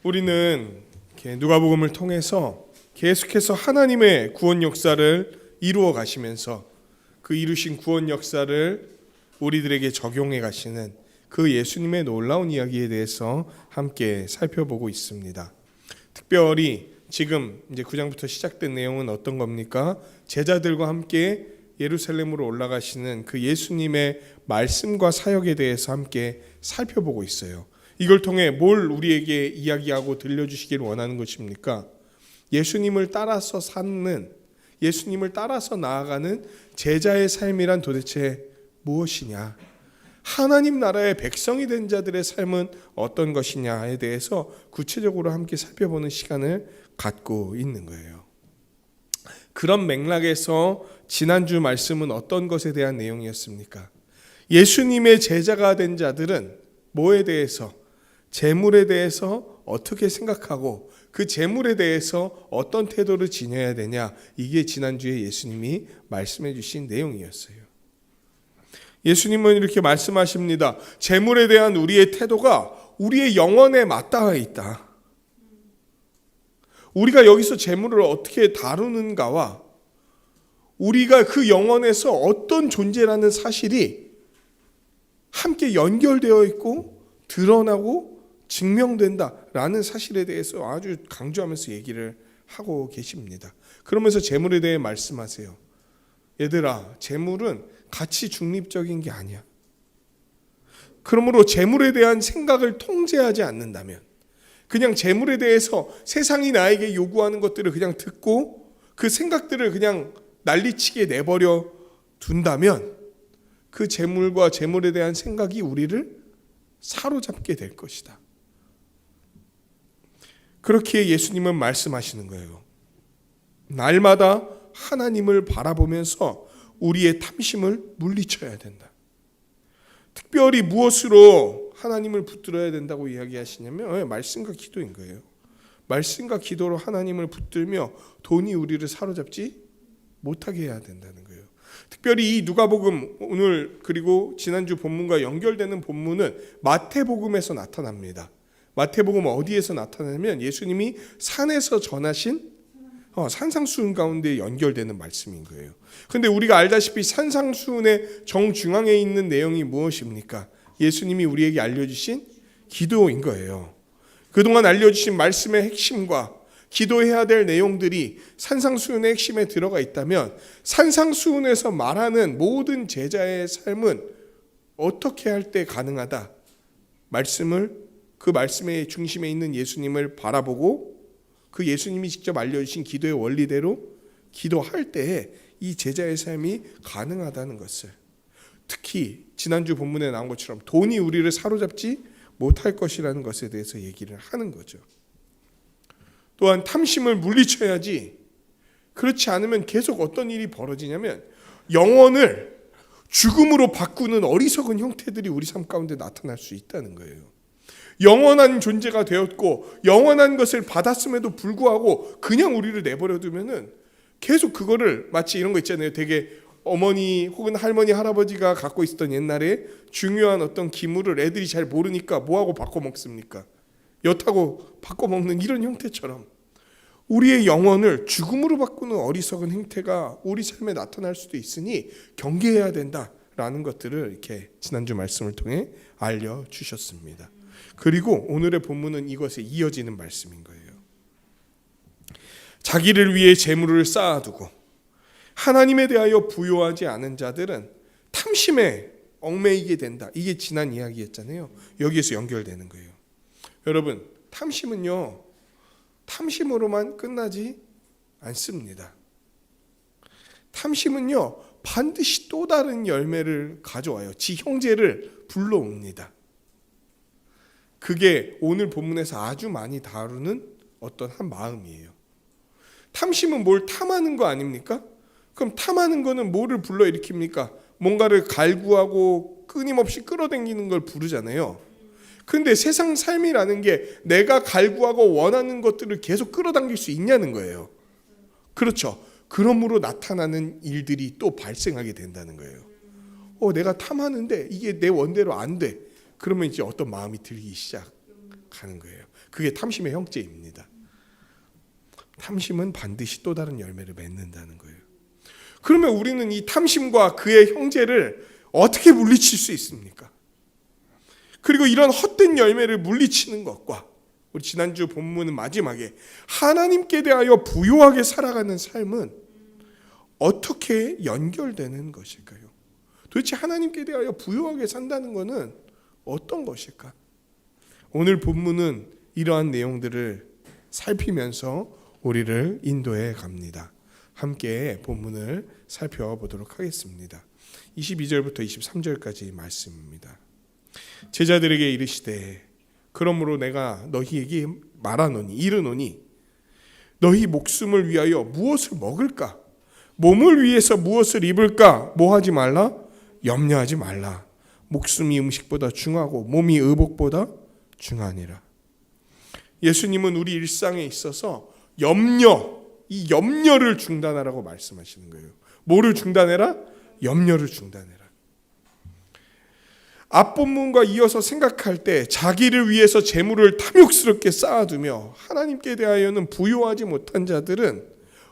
우리는 누가복음을 통해서 계속해서 하나님의 구원 역사를 이루어 가시면서 그 이루신 구원 역사를 우리들에게 적용해 가시는 그 예수님의 놀라운 이야기에 대해서 함께 살펴보고 있습니다. 특별히 지금 이제 9장부터 시작된 내용은 어떤 겁니까? 제자들과 함께 예루살렘으로 올라가시는 그 예수님의 말씀과 사역에 대해서 함께 살펴보고 있어요. 이걸 통해 뭘 우리에게 이야기하고 들려주시길 원하는 것입니까? 예수님을 따라서 사는, 예수님을 따라서 나아가는 제자의 삶이란 도대체 무엇이냐? 하나님 나라의 백성이 된 자들의 삶은 어떤 것이냐에 대해서 구체적으로 함께 살펴보는 시간을 갖고 있는 거예요. 그런 맥락에서 지난주 말씀은 어떤 것에 대한 내용이었습니까? 예수님의 제자가 된 자들은 뭐에 대해서, 재물에 대해서 어떻게 생각하고 그 재물에 대해서 어떤 태도를 지녀야 되냐, 이게 지난주에 예수님이 말씀해 주신 내용이었어요. 예수님은 이렇게 말씀하십니다. 재물에 대한 우리의 태도가 우리의 영혼에 맞닿아 있다. 우리가 여기서 재물을 어떻게 다루는가와 우리가 그 영혼에서 어떤 존재라는 사실이 함께 연결되어 있고 드러나고 증명된다라는 사실에 대해서 아주 강조하면서 얘기를 하고 계십니다. 그러면서 재물에 대해 말씀하세요. 얘들아, 재물은 가치 중립적인 게 아니야. 그러므로 재물에 대한 생각을 통제하지 않는다면, 그냥 재물에 대해서 세상이 나에게 요구하는 것들을 그냥 듣고 그 생각들을 그냥 난리치게 내버려 둔다면 그 재물과 재물에 대한 생각이 우리를 사로잡게 될 것이다. 그렇게 예수님은 말씀하시는 거예요. 날마다 하나님을 바라보면서 우리의 탐심을 물리쳐야 된다. 특별히 무엇으로 하나님을 붙들어야 된다고 이야기하시냐면 말씀과 기도인 거예요. 말씀과 기도로 하나님을 붙들며 돈이 우리를 사로잡지 못하게 해야 된다는 거예요. 특별히 이 누가복음 오늘 그리고 지난주 본문과 연결되는 본문은 마태복음에서 나타납니다. 마태복음 어디에서 나타나냐면 예수님이 산에서 전하신 산상수훈 가운데 연결되는 말씀인 거예요. 그런데 우리가 알다시피 산상수훈의 정중앙에 있는 내용이 무엇입니까? 예수님이 우리에게 알려주신 기도인 거예요. 그동안 알려주신 말씀의 핵심과 기도해야 될 내용들이 산상수훈의 핵심에 들어가 있다면 산상수훈에서 말하는 모든 제자의 삶은 어떻게 할 때 가능하다? 그 말씀의 중심에 있는 예수님을 바라보고 그 예수님이 직접 알려주신 기도의 원리대로 기도할 때에 이 제자의 삶이 가능하다는 것을, 특히 지난주 본문에 나온 것처럼 돈이 우리를 사로잡지 못할 것이라는 것에 대해서 얘기를 하는 거죠. 또한 탐심을 물리쳐야지, 그렇지 않으면 계속 어떤 일이 벌어지냐면 영혼을 죽음으로 바꾸는 어리석은 형태들이 우리 삶 가운데 나타날 수 있다는 거예요. 영원한 존재가 되었고 영원한 것을 받았음에도 불구하고 그냥 우리를 내버려 두면은 계속 그거를, 마치 이런 거 있잖아요. 되게 어머니 혹은 할머니 할아버지가 갖고 있었던 옛날에 중요한 어떤 기물을 애들이 잘 모르니까 뭐하고 바꿔 먹습니까? 엿하고 바꿔 먹는 이런 형태처럼 우리의 영혼을 죽음으로 바꾸는 어리석은 행태가 우리 삶에 나타날 수도 있으니 경계해야 된다라는 것들을 이렇게 지난주 말씀을 통해 알려주셨습니다. 그리고 오늘의 본문은 이것에 이어지는 말씀인 거예요. 자기를 위해 재물을 쌓아두고 하나님에 대하여 부요하지 않은 자들은 탐심에 얽매이게 된다. 이게 지난 이야기였잖아요. 여기에서 연결되는 거예요. 여러분, 탐심은요, 탐심으로만 끝나지 않습니다. 탐심은요, 반드시 또 다른 열매를 가져와요. 지 형제를 불러옵니다. 그게 오늘 본문에서 아주 많이 다루는 어떤 한 마음이에요. 탐심은 뭘 탐하는 거 아닙니까? 그럼 탐하는 거는 뭐를 불러일으킵니까? 뭔가를 갈구하고 끊임없이 끌어당기는 걸 부르잖아요. 그런데 세상 삶이라는 게 내가 갈구하고 원하는 것들을 계속 끌어당길 수 있냐는 거예요. 그렇죠. 그러므로 나타나는 일들이 또 발생하게 된다는 거예요. 내가 탐하는데 이게 내 원대로 안 돼. 그러면 이제 어떤 마음이 들기 시작하는 거예요. 그게 탐심의 형제입니다. 탐심은 반드시 또 다른 열매를 맺는다는 거예요. 그러면 우리는 이 탐심과 그의 형제를 어떻게 물리칠 수 있습니까? 그리고 이런 헛된 열매를 물리치는 것과 우리 지난주 본문은 마지막에 하나님께 대하여 부요하게 살아가는 삶은 어떻게 연결되는 것일까요? 도대체 하나님께 대하여 부요하게 산다는 것은 어떤 것일까? 오늘 본문은 이러한 내용들을 살피면서 우리를 인도해 갑니다. 함께 본문을 살펴보도록 하겠습니다. 22절부터 23절까지 말씀입니다. 제자들에게 이르시되 그러므로 내가 너희에게 말하노니 이르노니 너희 목숨을 위하여 무엇을 먹을까? 몸을 위해서 무엇을 입을까? 뭐하지 말라? 염려하지 말라. 목숨이 음식보다 중하고 몸이 의복보다 중하니라. 예수님은 우리 일상에 있어서 이 염려를 중단하라고 말씀하시는 거예요. 뭐를 중단해라? 염려를 중단해라. 앞본문과 이어서 생각할 때 자기를 위해서 재물을 탐욕스럽게 쌓아두며 하나님께 대하여는 부요하지 못한 자들은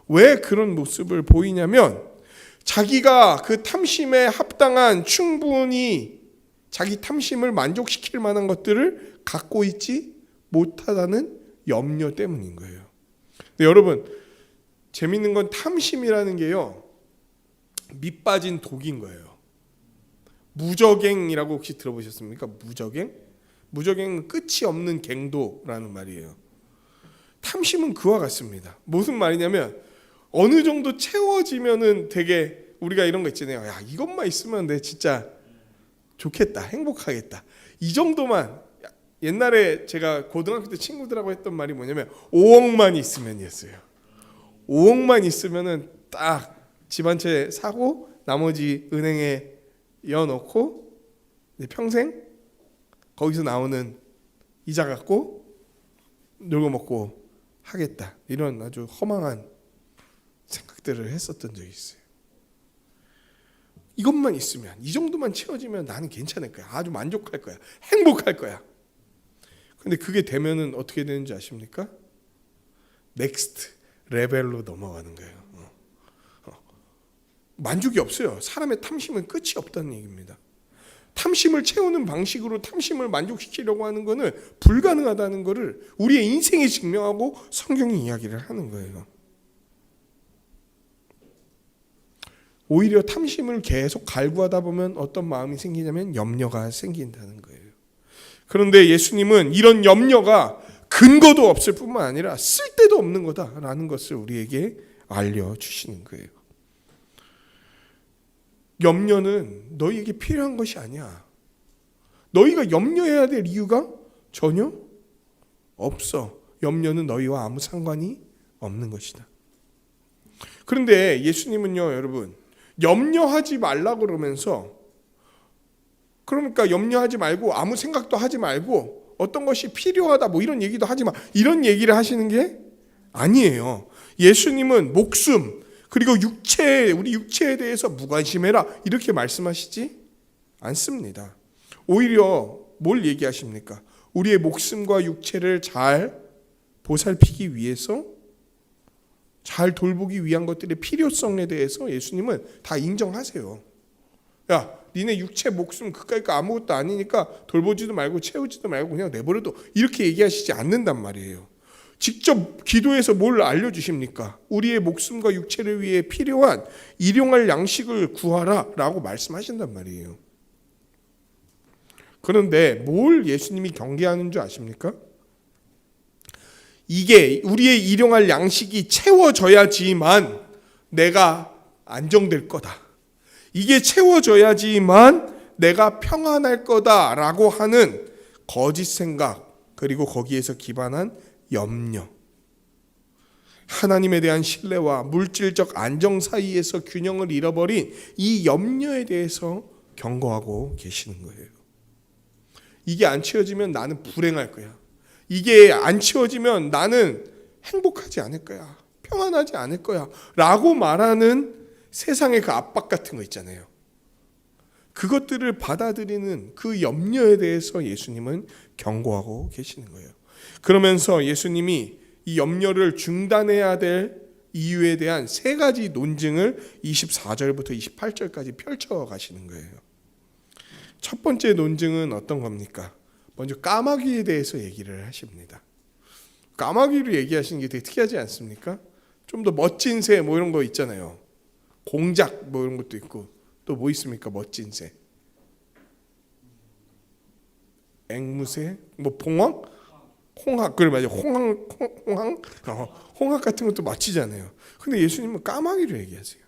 왜 그런 모습을 보이냐면 자기가 그 탐심에 합당한 충분히 자기 탐심을 만족시킬 만한 것들을 갖고 있지 못하다는 염려 때문인 거예요. 근데 여러분 재밌는 건 탐심이라는 게요 밑빠진 독인 거예요. 무저갱이라고 혹시 들어보셨습니까? 무저갱? 무저갱은 끝이 없는 갱도라는 말이에요. 탐심은 그와 같습니다. 무슨 말이냐면 어느 정도 채워지면은 되게 우리가 이런 거 있잖아요. 야, 이것만 있으면 내 진짜 좋겠다, 행복하겠다. 이 정도만. 옛날에 제가 고등학교 때 친구들하고 했던 말이 뭐냐면 5억만 있으면이었어요. 5억만 있으면은 딱 집 한 채 사고 나머지 은행에 이어놓고 평생 거기서 나오는 이자 갖고 놀고 먹고 하겠다. 이런 아주 허망한 생각들을 했었던 적이 있어요. 이것만 있으면, 이 정도만 채워지면 나는 괜찮을 거야. 아주 만족할 거야. 행복할 거야. 근데 그게 되면은 어떻게 되는지 아십니까? 넥스트 레벨로 넘어가는 거예요. 만족이 없어요. 사람의 탐심은 끝이 없다는 얘기입니다. 탐심을 채우는 방식으로 탐심을 만족시키려고 하는 것은 불가능하다는 것을 우리의 인생이 증명하고 성경이 이야기를 하는 거예요. 오히려 탐심을 계속 갈구하다 보면 어떤 마음이 생기냐면 염려가 생긴다는 거예요. 그런데 예수님은 이런 염려가 근거도 없을 뿐만 아니라 쓸데도 없는 거다라는 것을 우리에게 알려주시는 거예요. 염려는 너희에게 필요한 것이 아니야. 너희가 염려해야 될 이유가 전혀 없어. 염려는 너희와 아무 상관이 없는 것이다. 그런데 예수님은요, 여러분, 염려하지 말라고 그러면서 그러니까 염려하지 말고 아무 생각도 하지 말고 어떤 것이 필요하다 뭐 이런 얘기도 하지 마. 이런 얘기를 하시는 게 아니에요. 예수님은 목숨 그리고 우리 육체에 대해서 무관심해라 이렇게 말씀하시지 않습니다. 오히려 뭘 얘기하십니까? 우리의 목숨과 육체를 잘 보살피기 위해서 잘 돌보기 위한 것들의 필요성에 대해서 예수님은 다 인정하세요. 야, 니네 육체 목숨 그까이 거 아무것도 아니니까 돌보지도 말고 채우지도 말고 그냥 내버려둬. 이렇게 얘기하시지 않는단 말이에요. 직접 기도에서 뭘 알려주십니까? 우리의 목숨과 육체를 위해 필요한 일용할 양식을 구하라 라고 말씀하신단 말이에요. 그런데 뭘 예수님이 경계하는 줄 아십니까? 이게 우리의 일용할 양식이 채워져야지만 내가 안정될 거다. 이게 채워져야지만 내가 평안할 거다라고 하는 거짓 생각 그리고 거기에서 기반한 염려, 하나님에 대한 신뢰와 물질적 안정 사이에서 균형을 잃어버린 이 염려에 대해서 경고하고 계시는 거예요. 이게 안 채워지면 나는 불행할 거야. 이게 안 채워지면 나는 행복하지 않을 거야. 평안하지 않을 거야. 라고 말하는 세상의 그 압박 같은 거 있잖아요. 그것들을 받아들이는 그 염려에 대해서 예수님은 경고하고 계시는 거예요. 그러면서 예수님이 이 염려를 중단해야 될 이유에 대한 세 가지 논증을 24절부터 28절까지 펼쳐 가시는 거예요. 첫 번째 논증은 어떤 겁니까? 먼저 까마귀에 대해서 얘기를 하십니다. 까마귀를 얘기하시는 게 되게 특이하지 않습니까? 좀 더 멋진 새 뭐 이런 거 있잖아요. 공작 뭐 이런 것도 있고 또 뭐 있습니까? 멋진 새. 앵무새, 뭐 봉황, 홍학, 그래 맞아요. 홍학 같은 것도 멋지잖아요. 근데 예수님은 까마귀를 얘기하세요.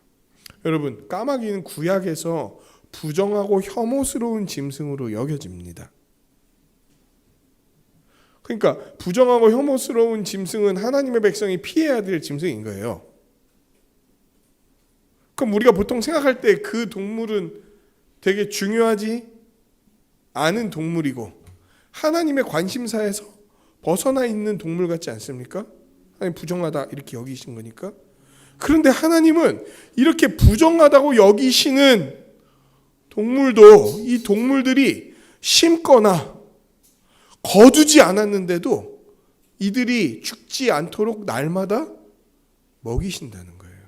여러분, 까마귀는 구약에서 부정하고 혐오스러운 짐승으로 여겨집니다. 그러니까 부정하고 혐오스러운 짐승은 하나님의 백성이 피해야 될 짐승인 거예요. 그럼 우리가 보통 생각할 때 그 동물은 되게 중요하지 않은 동물이고 하나님의 관심사에서 벗어나 있는 동물 같지 않습니까? 하나님 부정하다 이렇게 여기신 거니까. 그런데 하나님은 이렇게 부정하다고 여기시는 동물도 이 동물들이 심거나 거두지 않았는데도 이들이 죽지 않도록 날마다 먹이신다는 거예요.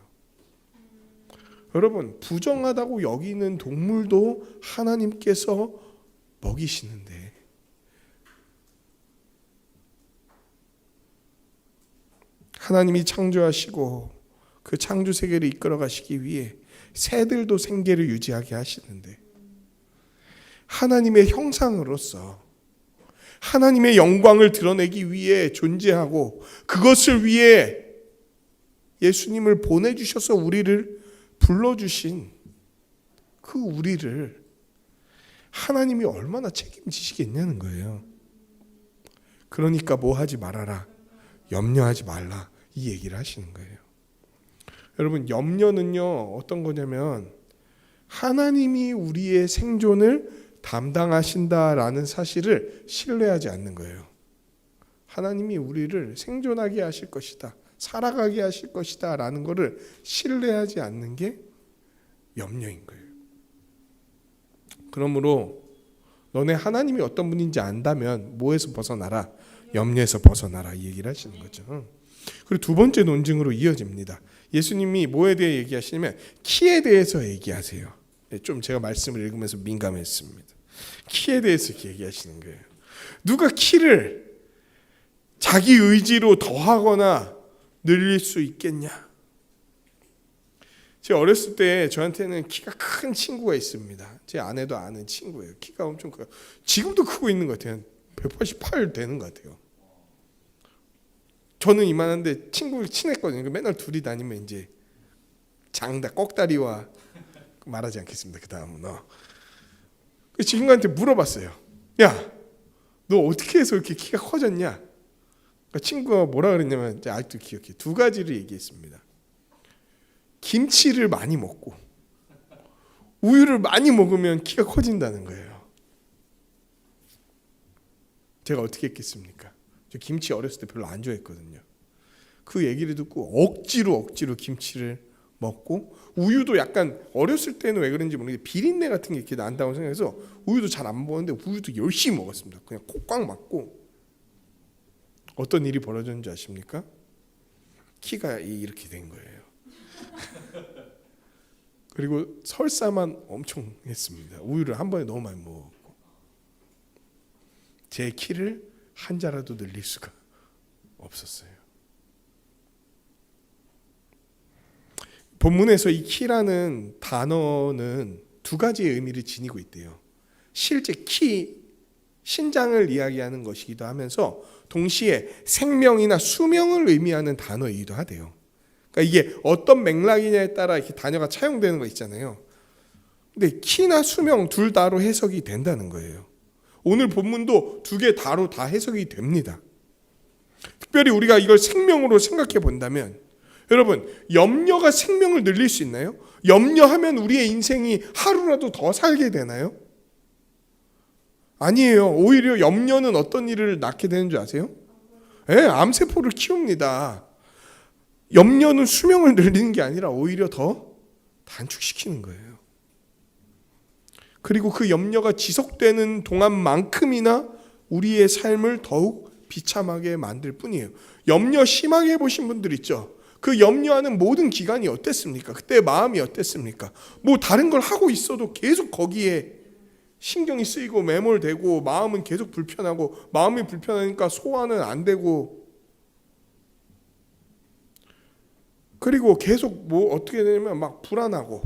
여러분, 부정하다고 여기는 동물도 하나님께서 먹이시는데 하나님이 창조하시고 그 창조 세계를 이끌어 가시기 위해 새들도 생계를 유지하게 하시는데 하나님의 형상으로서 하나님의 영광을 드러내기 위해 존재하고 그것을 위해 예수님을 보내주셔서 우리를 불러주신 그 우리를 하나님이 얼마나 책임지시겠냐는 거예요. 그러니까 뭐 하지 말아라, 염려하지 말라 이 얘기를 하시는 거예요. 여러분, 염려는요 어떤 거냐면 하나님이 우리의 생존을 담당하신다라는 사실을 신뢰하지 않는 거예요. 하나님이 우리를 생존하게 하실 것이다, 살아가게 하실 것이다 라는 것을 신뢰하지 않는 게 염려인 거예요. 그러므로 너네 하나님이 어떤 분인지 안다면 뭐에서 벗어나라? 염려에서 벗어나라 이 얘기를 하시는 거죠. 그리고 두 번째 논증으로 이어집니다. 예수님이 뭐에 대해 얘기하시냐면 키에 대해서 얘기하세요. 좀 제가 말씀을 읽으면서 민감했습니다. 키에 대해서 얘기하시는 거예요. 누가 키를 자기 의지로 더하거나 늘릴 수 있겠냐? 제가 어렸을 때 저한테는 키가 큰 친구가 있습니다. 제 아내도 아는 친구예요. 키가 엄청 커요. 지금도 크고 있는 것 같아요. 188 되는 것 같아요. 저는 이만한데 친구를 친했거든요. 맨날 둘이 다니면 이제 장다 꼭다리와 말하지 않겠습니다. 그 다음은 그 친구한테 물어봤어요. 야, 너 어떻게 해서 이렇게 키가 커졌냐? 그 친구가 뭐라 그랬냐면 아직도 기억해. 두 가지를 얘기했습니다. 김치를 많이 먹고 우유를 많이 먹으면 키가 커진다는 거예요. 제가 어떻게 했겠습니까? 저 김치 어렸을 때 별로 안 좋아했거든요. 그 얘기를 듣고 억지로 김치를 먹고 우유도 약간 어렸을 때는 왜 그런지 모르겠는데 비린내 같은 게 이렇게 난다고 생각해서 우유도 잘 안 먹었는데 우유도 열심히 먹었습니다. 그냥 코 꽉 막고. 어떤 일이 벌어졌는지 아십니까? 키가 이렇게 된 거예요. 그리고 설사만 엄청 했습니다. 우유를 한 번에 너무 많이 먹었고 제 키를 한 자라도 늘릴 수가 없었어요. 본문에서 이 키라는 단어는 두 가지의 의미를 지니고 있대요. 실제 키, 신장을 이야기하는 것이기도 하면서 동시에 생명이나 수명을 의미하는 단어이기도 하대요. 그러니까 이게 어떤 맥락이냐에 따라 이렇게 단어가 차용되는 거 있잖아요. 근데 키나 수명 둘 다로 해석이 된다는 거예요. 오늘 본문도 두 개 다로 다 해석이 됩니다. 특별히 우리가 이걸 생명으로 생각해 본다면 여러분, 염려가 생명을 늘릴 수 있나요? 염려하면 우리의 인생이 하루라도 더 살게 되나요? 아니에요. 오히려 염려는 어떤 일을 낳게 되는 줄 아세요? 암세포를 키웁니다. 염려는 수명을 늘리는 게 아니라 오히려 더 단축시키는 거예요. 그리고 그 염려가 지속되는 동안만큼이나 우리의 삶을 더욱 비참하게 만들 뿐이에요. 염려 심하게 해보신 분들 있죠. 그 염려하는 모든 기간이 어땠습니까? 그때 마음이 어땠습니까? 뭐 다른 걸 하고 있어도 계속 거기에 신경이 쓰이고 매몰되고 마음은 계속 불편하고, 마음이 불편하니까 소화는 안 되고, 그리고 계속 뭐 어떻게 되냐면 막 불안하고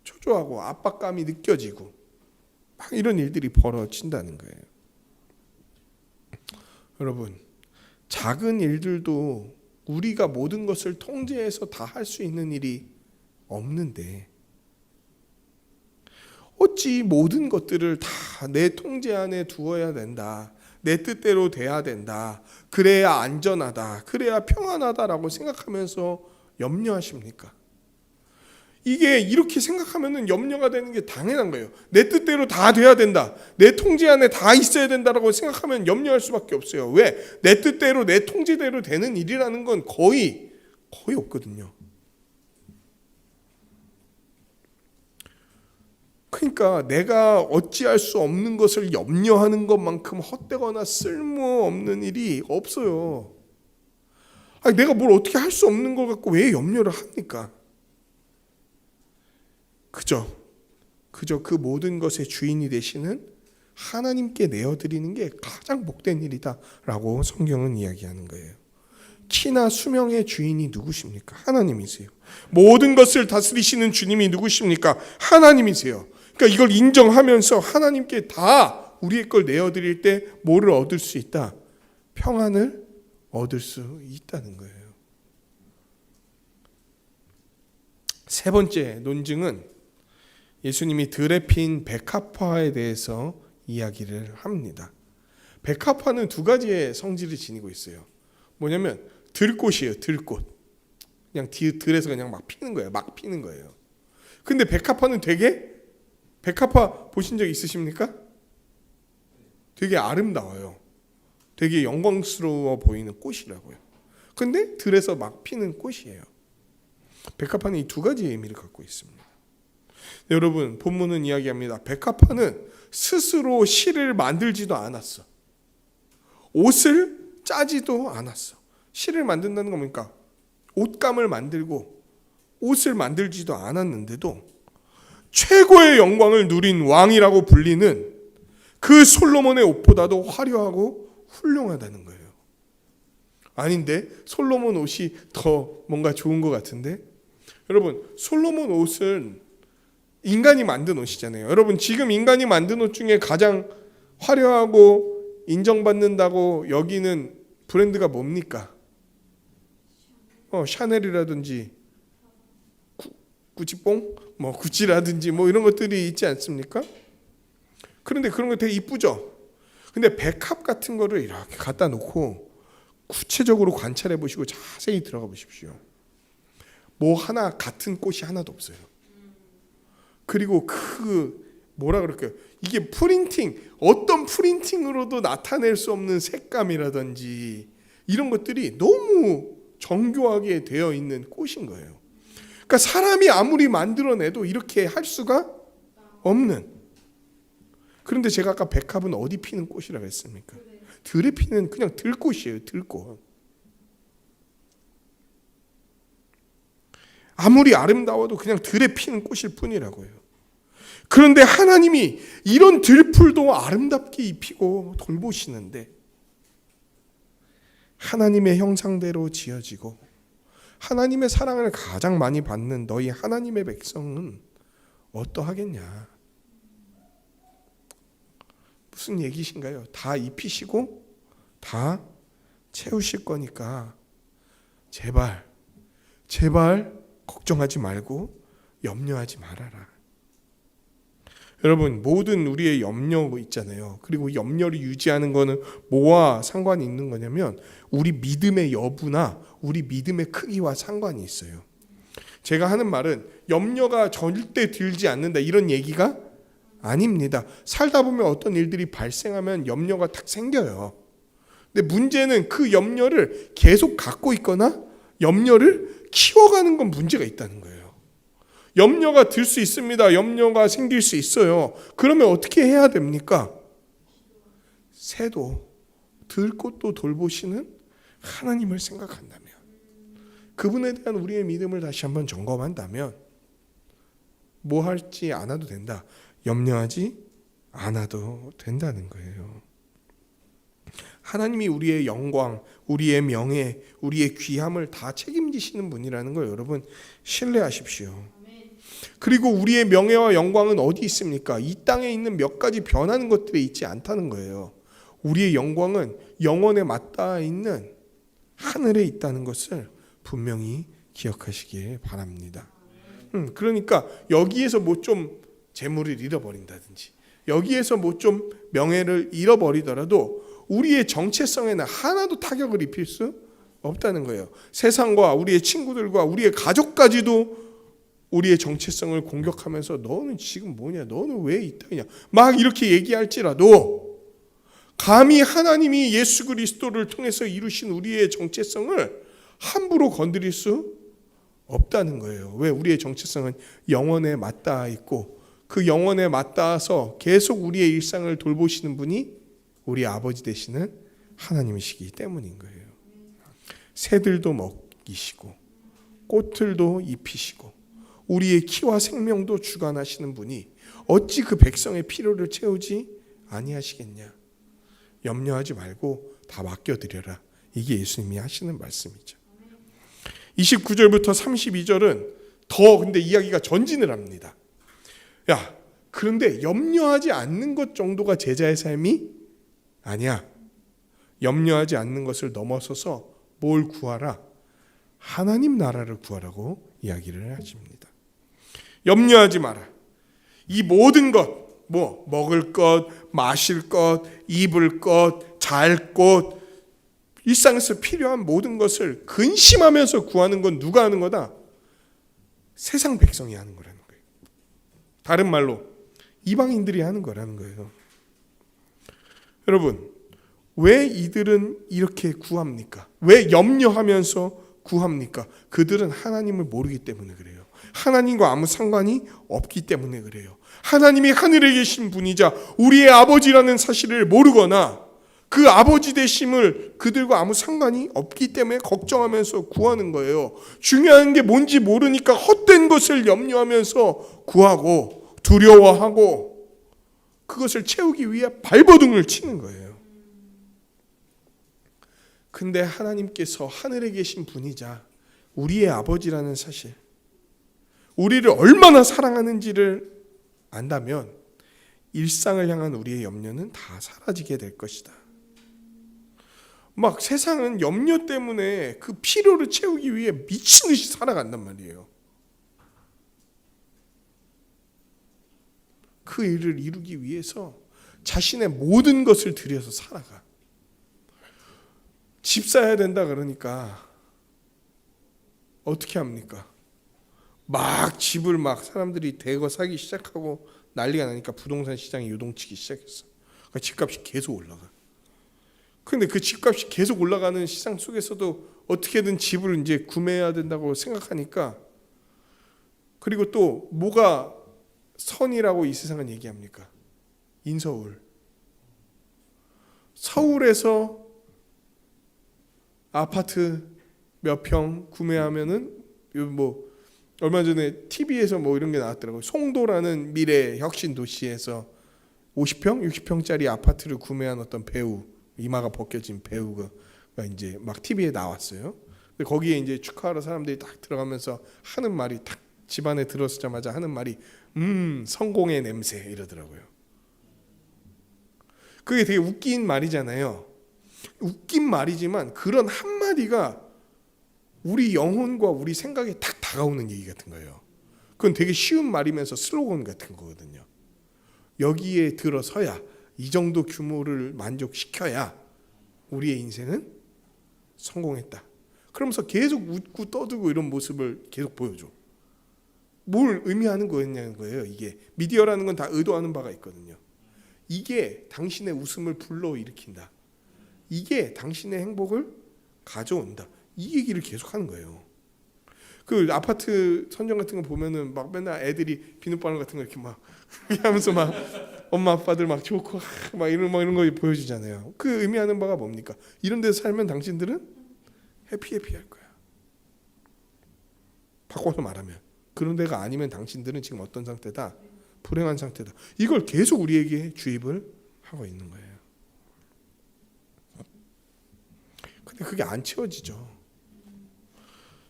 초조하고 압박감이 느껴지고 막 이런 일들이 벌어진다는 거예요. 여러분, 작은 일들도 우리가 모든 것을 통제해서 다 할 수 있는 일이 없는데 어찌 모든 것들을 다 내 통제 안에 두어야 된다, 내 뜻대로 돼야 된다, 그래야 안전하다, 그래야 평안하다라고 생각하면서 염려하십니까? 이게 이렇게 생각하면은 염려가 되는 게 당연한 거예요. 내 뜻대로 다 돼야 된다, 내 통제 안에 다 있어야 된다라고 생각하면 염려할 수밖에 없어요. 왜? 내 뜻대로 내 통제대로 되는 일이라는 건 거의 없거든요. 그러니까 내가 어찌할 수 없는 것을 염려하는 것만큼 헛되거나 쓸모없는 일이 없어요. 아니, 내가 뭘 어떻게 할 수 없는 걸 갖고 왜 염려를 합니까? 그저 그 모든 것의 주인이 되시는 하나님께 내어드리는 게 가장 복된 일이다라고 성경은 이야기하는 거예요. 키나 수명의 주인이 누구십니까? 하나님이세요. 모든 것을 다스리시는 주님이 누구십니까? 하나님이세요. 그러니까 이걸 인정하면서 하나님께 다 우리의 걸 내어드릴 때 뭐를 얻을 수 있다? 평안을 얻을 수 있다는 거예요. 세 번째 논증은 예수님이 들에 핀 백합화에 대해서 이야기를 합니다. 백합화는 두 가지의 성질을 지니고 있어요. 뭐냐면 들꽃이에요. 들꽃. 그냥 들에서 그냥 막 피는 거예요. 막 피는 거예요. 근데 백합화는 백합화 보신 적 있으십니까? 되게 아름다워요. 되게 영광스러워 보이는 꽃이라고요. 근데 들에서 막 피는 꽃이에요. 백합화는 이 두 가지의 의미를 갖고 있습니다. 여러분, 본문은 이야기합니다. 백합화는 스스로 실을 만들지도 않았어. 옷을 짜지도 않았어. 실을 만든다는 건 뭡니까? 옷감을 만들고 옷을 만들지도 않았는데도 최고의 영광을 누린 왕이라고 불리는 그 솔로몬의 옷보다도 화려하고 훌륭하다는 거예요. 아닌데 솔로몬 옷이 더 뭔가 좋은 것 같은데? 여러분, 솔로몬 옷은 인간이 만든 옷이잖아요. 여러분, 지금 인간이 만든 옷 중에 가장 화려하고 인정받는다고 여기는 브랜드가 뭡니까? 샤넬이라든지 구찌뽕? 구찌라든지 이런 것들이 있지 않습니까? 그런데 그런 거 되게 이쁘죠? 근데 백합 같은 거를 이렇게 갖다 놓고 구체적으로 관찰해 보시고 자세히 들어가 보십시오. 뭐 하나 같은 꽃이 하나도 없어요. 그리고 뭐라 그럴까요? 이게 어떤 프린팅으로도 나타낼 수 없는 색감이라든지 이런 것들이 너무 정교하게 되어 있는 꽃인 거예요. 그러니까 사람이 아무리 만들어내도 이렇게 할 수가 없는. 그런데 제가 아까 백합은 어디 피는 꽃이라고 했습니까? 들에 피는 그냥 들꽃이에요. 들꽃. 아무리 아름다워도 그냥 들에 피는 꽃일 뿐이라고요. 그런데 하나님이 이런 들풀도 아름답게 입히고 돌보시는데, 하나님의 형상대로 지어지고 하나님의 사랑을 가장 많이 받는 너희 하나님의 백성은 어떠하겠냐? 무슨 얘기신가요? 다 입히시고 다 채우실 거니까 제발 걱정하지 말고 염려하지 말아라. 여러분, 모든 우리의 염려 있잖아요. 그리고 염려를 유지하는 거는 뭐와 상관이 있는 거냐면 우리 믿음의 여부나 우리 믿음의 크기와 상관이 있어요. 제가 하는 말은 염려가 절대 들지 않는다 이런 얘기가 아닙니다. 살다 보면 어떤 일들이 발생하면 염려가 탁 생겨요. 근데 문제는 그 염려를 계속 갖고 있거나 염려를 키워가는 건 문제가 있다는 거예요. 염려가 들 수 있습니다. 염려가 생길 수 있어요. 그러면 어떻게 해야 됩니까? 새도 들고 또 돌보시는 하나님을 생각한다면, 그분에 대한 우리의 믿음을 다시 한번 점검한다면 뭐 할지 않아도 된다, 염려하지 않아도 된다는 거예요. 하나님이 우리의 영광, 우리의 명예, 우리의 귀함을 다 책임지시는 분이라는 걸 여러분 신뢰하십시오. 그리고 우리의 명예와 영광은 어디 있습니까? 이 땅에 있는 몇 가지 변하는 것들에 있지 않다는 거예요. 우리의 영광은 영원에 맞닿아 있는 하늘에 있다는 것을 분명히 기억하시길 바랍니다. 그러니까 여기에서 뭐 좀 재물을 잃어버린다든지, 여기에서 뭐 좀 명예를 잃어버리더라도 우리의 정체성에는 하나도 타격을 입힐 수 없다는 거예요. 세상과 우리의 친구들과 우리의 가족까지도 우리의 정체성을 공격하면서 너는 지금 뭐냐, 너는 왜 이 땅이냐 막 이렇게 얘기할지라도 감히 하나님이 예수 그리스도를 통해서 이루신 우리의 정체성을 함부로 건드릴 수 없다는 거예요. 왜? 우리의 정체성은 영원에 맞닿아 있고, 그 영원에 맞닿아서 계속 우리의 일상을 돌보시는 분이 우리 아버지 되시는 하나님이시기 때문인 거예요. 새들도 먹이시고 꽃들도 입히시고 우리의 키와 생명도 주관하시는 분이 어찌 그 백성의 필요를 채우지 아니하시겠냐. 염려하지 말고 다 맡겨드려라. 이게 예수님이 하시는 말씀이죠. 29절부터 32절은 더 근데 이야기가 전진을 합니다. 야, 그런데 염려하지 않는 것 정도가 제자의 삶이 아니야. 염려하지 않는 것을 넘어서서 뭘 구하라? 하나님 나라를 구하라고 이야기를 하십니다. 염려하지 마라. 이 모든 것, 뭐 먹을 것, 마실 것, 입을 것, 잘 것, 일상에서 필요한 모든 것을 근심하면서 구하는 건 누가 하는 거다? 세상 백성이 하는 거라는 거예요. 다른 말로 이방인들이 하는 거라는 거예요. 여러분, 왜 이들은 이렇게 구합니까? 왜 염려하면서 구합니까? 그들은 하나님을 모르기 때문에 그래요. 하나님과 아무 상관이 없기 때문에 그래요. 하나님이 하늘에 계신 분이자 우리의 아버지라는 사실을 모르거나 그 아버지 되심을 그들과 아무 상관이 없기 때문에 걱정하면서 구하는 거예요. 중요한 게 뭔지 모르니까 헛된 것을 염려하면서 구하고 두려워하고 그것을 채우기 위해 발버둥을 치는 거예요. 근데 하나님께서 하늘에 계신 분이자 우리의 아버지라는 사실, 우리를 얼마나 사랑하는지를 안다면 일상을 향한 우리의 염려는 다 사라지게 될 것이다. 막 세상은 염려 때문에 그 필요를 채우기 위해 미친 듯이 살아간단 말이에요. 그 일을 이루기 위해서 자신의 모든 것을 들여서 살아가. 집 사야 된다 그러니까 어떻게 합니까? 막 집을 막 사람들이 대거 사기 시작하고 난리가 나니까 부동산 시장이 요동치기 시작했어. 그러니까 집값이 계속 올라가. 근데 그 집값이 계속 올라가는 시장 속에서도 어떻게든 집을 이제 구매해야 된다고 생각하니까, 그리고 또 뭐가 선이라고 이 세상은 얘기합니까? 인서울. 서울에서 아파트 몇 평 구매하면은 뭐 얼마 전에 TV에서 뭐 이런 게 나왔더라고요. 송도라는 미래 혁신 도시에서 50평, 60평짜리 아파트를 구매한 어떤 배우, 이마가 벗겨진 배우가 이제 막 TV에 나왔어요. 근데 거기에 이제 축하하러 사람들이 딱 들어가면서 하는 말이, 딱 집안에 들어서자마자 하는 말이 성공의 냄새 이러더라고요. 그게 되게 웃긴 말이잖아요. 웃긴 말이지만 그런 한마디가 우리 영혼과 우리 생각에 딱 다가오는 얘기 같은 거예요. 그건 되게 쉬운 말이면서 슬로건 같은 거거든요. 여기에 들어서야, 이 정도 규모를 만족시켜야 우리의 인생은 성공했다. 그러면서 계속 웃고 떠들고 이런 모습을 계속 보여줘. 뭘 의미하는 거였냐는 거예요. 이게 미디어라는 건 다 의도하는 바가 있거든요. 이게 당신의 웃음을 불러일으킨다. 이게 당신의 행복을 가져온다. 이 얘기를 계속하는 거예요. 그 아파트 선정 같은 거 보면은 막 맨날 애들이 비눗방울 같은 거 이렇게 막 하면서 막 엄마 아빠들 막 좋고 막 이런 거 보여주잖아요. 그 의미하는 바가 뭡니까? 이런 데서 살면 당신들은 해피할 거야. 바꿔서 말하면 그런 데가 아니면 당신들은 지금 어떤 상태다? 불행한 상태다. 이걸 계속 우리에게 주입을 하고 있는 거예요. 근데 그게 안 채워지죠.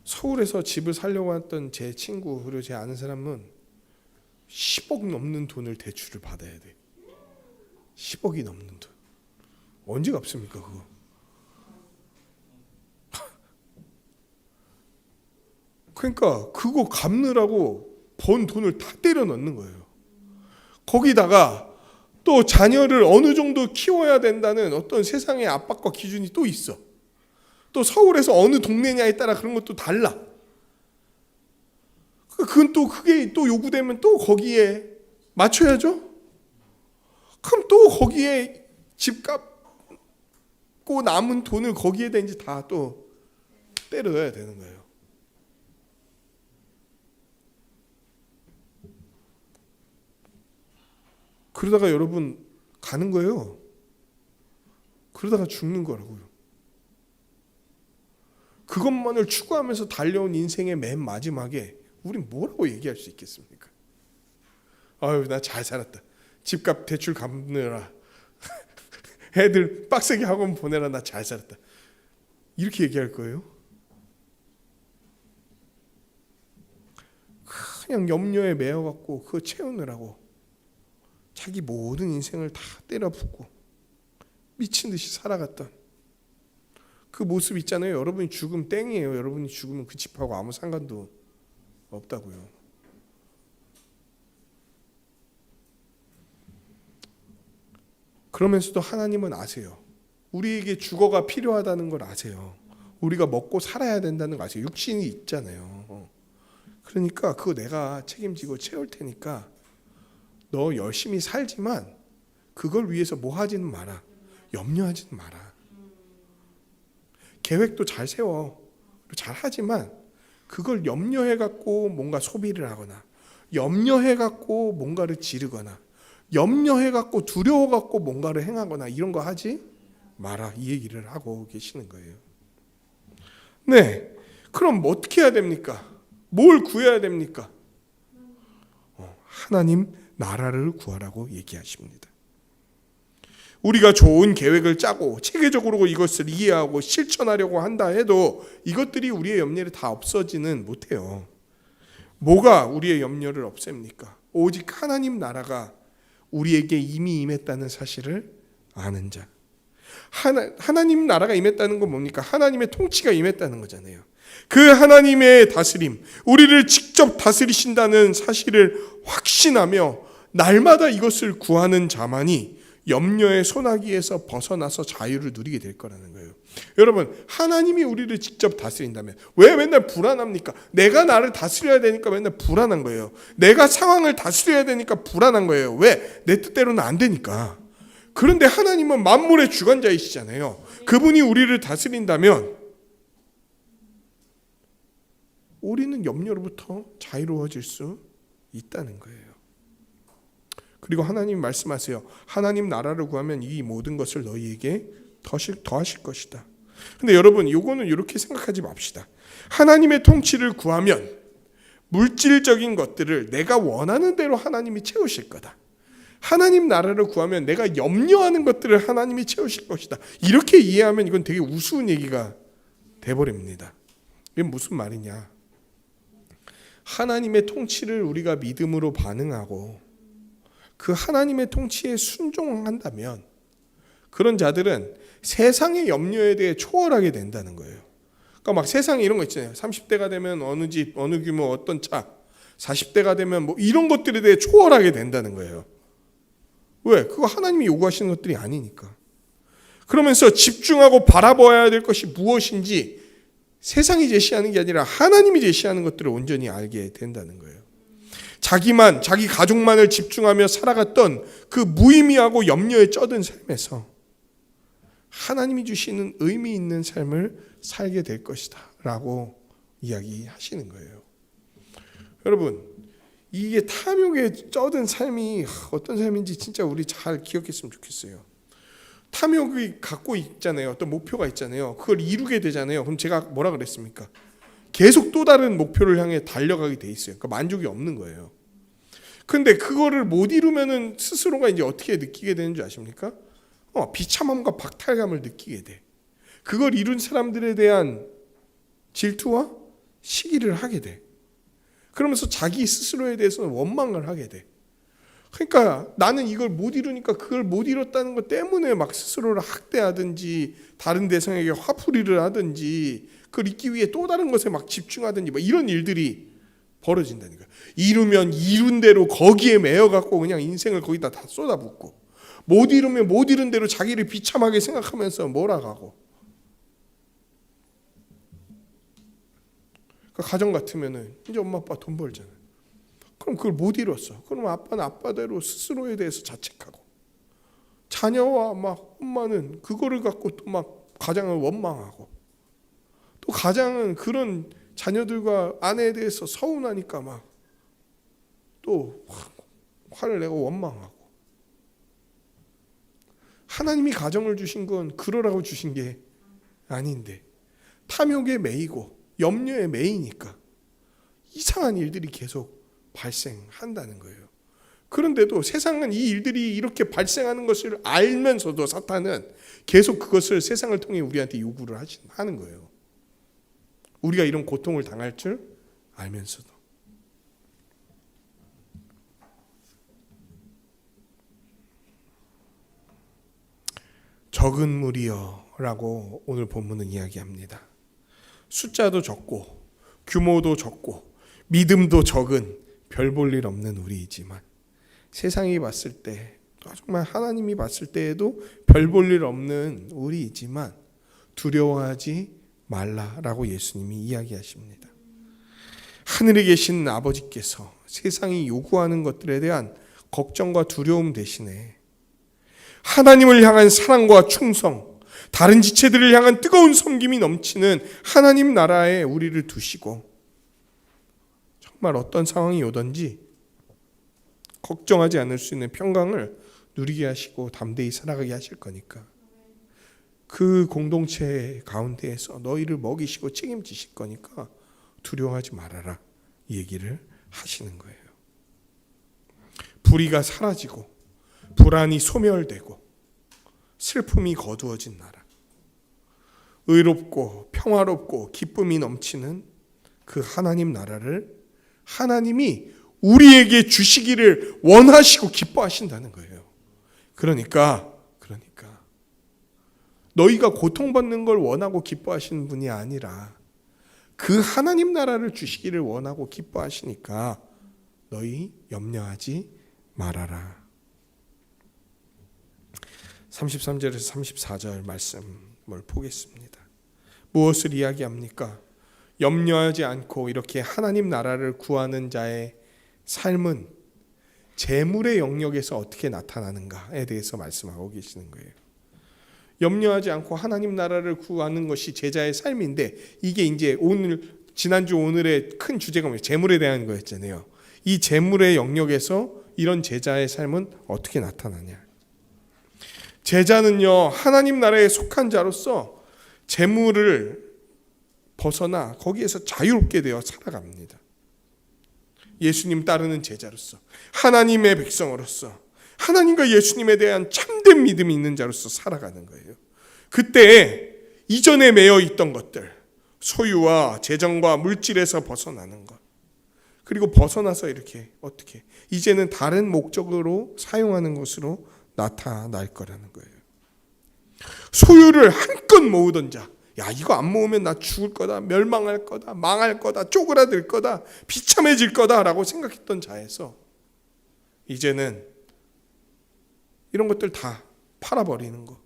서울에서 집을 살려고 했던 제 친구 그리고 제 아는 사람은 10억 넘는 돈을 대출을 받아야 돼. 10억이 넘는 돈. 언제 갚습니까 그거? 그러니까 그거 갚느라고 번 돈을 다 때려 넣는 거예요. 거기다가 또 자녀를 어느 정도 키워야 된다는 어떤 세상의 압박과 기준이 또 있어. 또 서울에서 어느 동네냐에 따라 그런 것도 달라. 그건 또 그게 또 요구되면 또 거기에 맞춰야죠. 그럼 또 거기에 집값고 남은 돈을 거기에다 이제 다 또 때려 넣어야 되는 거예요. 그러다가 여러분 가는 거예요. 그러다가 죽는 거라고요. 그것만을 추구하면서 달려온 인생의 맨 마지막에 우린 뭐라고 얘기할 수 있겠습니까? 아유 나 잘 살았다. 집값 대출 갚느라 애들 빡세게 학원 보내라 나 잘 살았다. 이렇게 얘기할 거예요? 그냥 염려에 매여갖고 그거 채우느라고 자기 모든 인생을 다 때려붓고 미친 듯이 살아갔던 그 모습 있잖아요. 여러분이 죽으면 땡이에요. 여러분이 죽으면 그 집하고 아무 상관도 없다고요. 그러면서도 하나님은 아세요. 우리에게 주거가 필요하다는 걸 아세요. 우리가 먹고 살아야 된다는 걸 아세요. 육신이 있잖아요. 그러니까 그거 내가 책임지고 채울 테니까 너 열심히 살지만 그걸 위해서 뭐 하지는 마라. 염려하지는 마라. 계획도 잘 세워. 잘 하지만 그걸 염려해갖고 뭔가 소비를 하거나 염려해갖고 뭔가를 지르거나 염려해갖고 두려워갖고 뭔가를 행하거나 이런 거 하지 마라. 이 얘기를 하고 계시는 거예요. 네, 그럼 어떻게 해야 됩니까? 뭘 구해야 됩니까? 하나님 나라를 구하라고 얘기하십니다. 우리가 좋은 계획을 짜고 체계적으로 이것을 이해하고 실천하려고 한다 해도 이것들이 우리의 염려를 다 없어지는 못해요. 뭐가 우리의 염려를 없앱니까? 오직 하나님 나라가 우리에게 이미 임했다는 사실을 아는 자. 하나님 나라가 임했다는 건 뭡니까? 하나님의 통치가 임했다는 거잖아요. 그 하나님의 다스림, 우리를 직접 다스리신다는 사실을 확신하며 날마다 이것을 구하는 자만이 염려의 소나기에서 벗어나서 자유를 누리게 될 거라는 거예요. 여러분, 하나님이 우리를 직접 다스린다면 왜 맨날 불안합니까? 내가 나를 다스려야 되니까 맨날 불안한 거예요. 내가 상황을 다스려야 되니까 불안한 거예요. 왜? 내 뜻대로는 안 되니까. 그런데 하나님은 만물의 주관자이시잖아요. 그분이 우리를 다스린다면 우리는 염려로부터 자유로워질 수 있다는 거예요. 그리고 하나님이 말씀하세요. 하나님 나라를 구하면 이 모든 것을 너희에게 더하실 것이다. 근데 여러분 이거는 이렇게 생각하지 맙시다. 하나님의 통치를 구하면 물질적인 것들을 내가 원하는 대로 하나님이 채우실 거다. 하나님 나라를 구하면 내가 염려하는 것들을 하나님이 채우실 것이다. 이렇게 이해하면 이건 되게 우스운 얘기가 돼버립니다. 이게 무슨 말이냐? 하나님의 통치를 우리가 믿음으로 반응하고 그 하나님의 통치에 순종한다면 그런 자들은 세상의 염려에 대해 초월하게 된다는 거예요. 그러니까 막 세상에 이런 거 있잖아요. 30대가 되면 어느 집, 어느 규모, 어떤 차, 40대가 되면 뭐 이런 것들에 대해 초월하게 된다는 거예요. 왜? 그거 하나님이 요구하시는 것들이 아니니까. 그러면서 집중하고 바라봐야 될 것이 무엇인지 세상이 제시하는 게 아니라 하나님이 제시하는 것들을 온전히 알게 된다는 거예요. 자기만, 자기 가족만을 집중하며 살아갔던 그 무의미하고 염려에 쩌든 삶에서 하나님이 주시는 의미 있는 삶을 살게 될 것이다 라고 이야기하시는 거예요. 여러분, 이게 탐욕에 쩌든 삶이 어떤 삶인지 진짜 우리 잘 기억했으면 좋겠어요. 탐욕이 갖고 있잖아요. 어떤 목표가 있잖아요. 그걸 이루게 되잖아요. 그럼 제가 뭐라 그랬습니까? 계속 또 다른 목표를 향해 달려가게 돼 있어요. 그러니까 만족이 없는 거예요. 근데 그거를 못 이루면은 스스로가 이제 어떻게 느끼게 되는 줄 아십니까? 비참함과 박탈감을 느끼게 돼. 그걸 이룬 사람들에 대한 질투와 시기를 하게 돼. 그러면서 자기 스스로에 대해서는 원망을 하게 돼. 그러니까 나는 이걸 못 이루니까 그걸 못 이뤘다는 것 때문에 막 스스로를 학대하든지 다른 대상에게 화풀이를 하든지 그걸 잊기 위해 또 다른 것에 막 집중하든지 막 이런 일들이 벌어진다니까. 이루면 이룬 대로 거기에 매여갖고 그냥 인생을 거기다 다 쏟아붓고, 못 이루면 못 이룬 대로 자기를 비참하게 생각하면서 몰아가고. 그 가정 같으면은 이제 엄마 아빠 돈 벌잖아요. 그럼 그걸 못 이뤘어. 그럼 아빠는 아빠대로 스스로에 대해서 자책하고, 자녀와 막 엄마는 그거를 갖고 또 막 가장을 원망하고, 또 가장은 그런 자녀들과 아내에 대해서 서운하니까 막 또 화를 내고 원망하고. 하나님이 가정을 주신 건 그러라고 주신 게 아닌데 탐욕에 매이고 염려에 매이니까 이상한 일들이 계속 발생한다는 거예요. 그런데도 세상은 이 일들이 이렇게 발생하는 것을 알면서도 사탄은 계속 그것을 세상을 통해 우리한테 요구를 하는 거예요. 우리가 이런 고통을 당할 줄 알면서도. 적은 무리여 라고 오늘 본문은 이야기합니다. 숫자도 적고 규모도 적고 믿음도 적은 별 볼 일 없는 우리이지만, 세상이 봤을 때, 정말 하나님이 봤을 때에도 별 볼 일 없는 우리이지만 두려워하지 말라라고 예수님이 이야기하십니다. 하늘에 계신 아버지께서 세상이 요구하는 것들에 대한 걱정과 두려움 대신에 하나님을 향한 사랑과 충성, 다른 지체들을 향한 뜨거운 섬김이 넘치는 하나님 나라에 우리를 두시고, 정말 어떤 상황이 오든지 걱정하지 않을 수 있는 평강을 누리게 하시고 담대히 살아가게 하실 거니까 그 공동체 가운데에서 너희를 먹이시고 책임지실 거니까 두려워하지 말아라, 이 얘기를 하시는 거예요. 불의가 사라지고 불안이 소멸되고 슬픔이 거두어진 나라, 의롭고 평화롭고 기쁨이 넘치는 그 하나님 나라를 하나님이 우리에게 주시기를 원하시고 기뻐하신다는 거예요. 그러니까 너희가 고통받는 걸 원하고 기뻐하시는 분이 아니라 그 하나님 나라를 주시기를 원하고 기뻐하시니까 너희 염려하지 말아라. 33절에서 34절 말씀을 보겠습니다. 무엇을 이야기합니까? 염려하지 않고 이렇게 하나님 나라를 구하는 자의 삶은 재물의 영역에서 어떻게 나타나는가에 대해서 말씀하고 계시는 거예요. 염려하지 않고 하나님 나라를 구하는 것이 제자의 삶인데, 이게 이제 지난주 오늘의 큰 주제가 뭐예요? 재물에 대한 거였잖아요. 이 재물의 영역에서 이런 제자의 삶은 어떻게 나타나냐? 제자는요, 하나님 나라에 속한 자로서 재물을 벗어나 거기에서 자유롭게 되어 살아갑니다. 예수님 따르는 제자로서, 하나님의 백성으로서, 하나님과 예수님에 대한 참된 믿음이 있는 자로서 살아가는 거예요. 그때 이전에 매여 있던 것들, 소유와 재정과 물질에서 벗어나는 것, 그리고 벗어나서 이렇게 어떻게 이제는 다른 목적으로 사용하는 것으로 나타날 거라는 거예요. 소유를 한껏 모으던 자, 야, 이거 안 모으면 나 죽을 거다, 멸망할 거다, 망할 거다, 쪼그라들 거다, 비참해질 거다라고 생각했던 자에서 이제는 이런 것들 다 팔아버리는 거,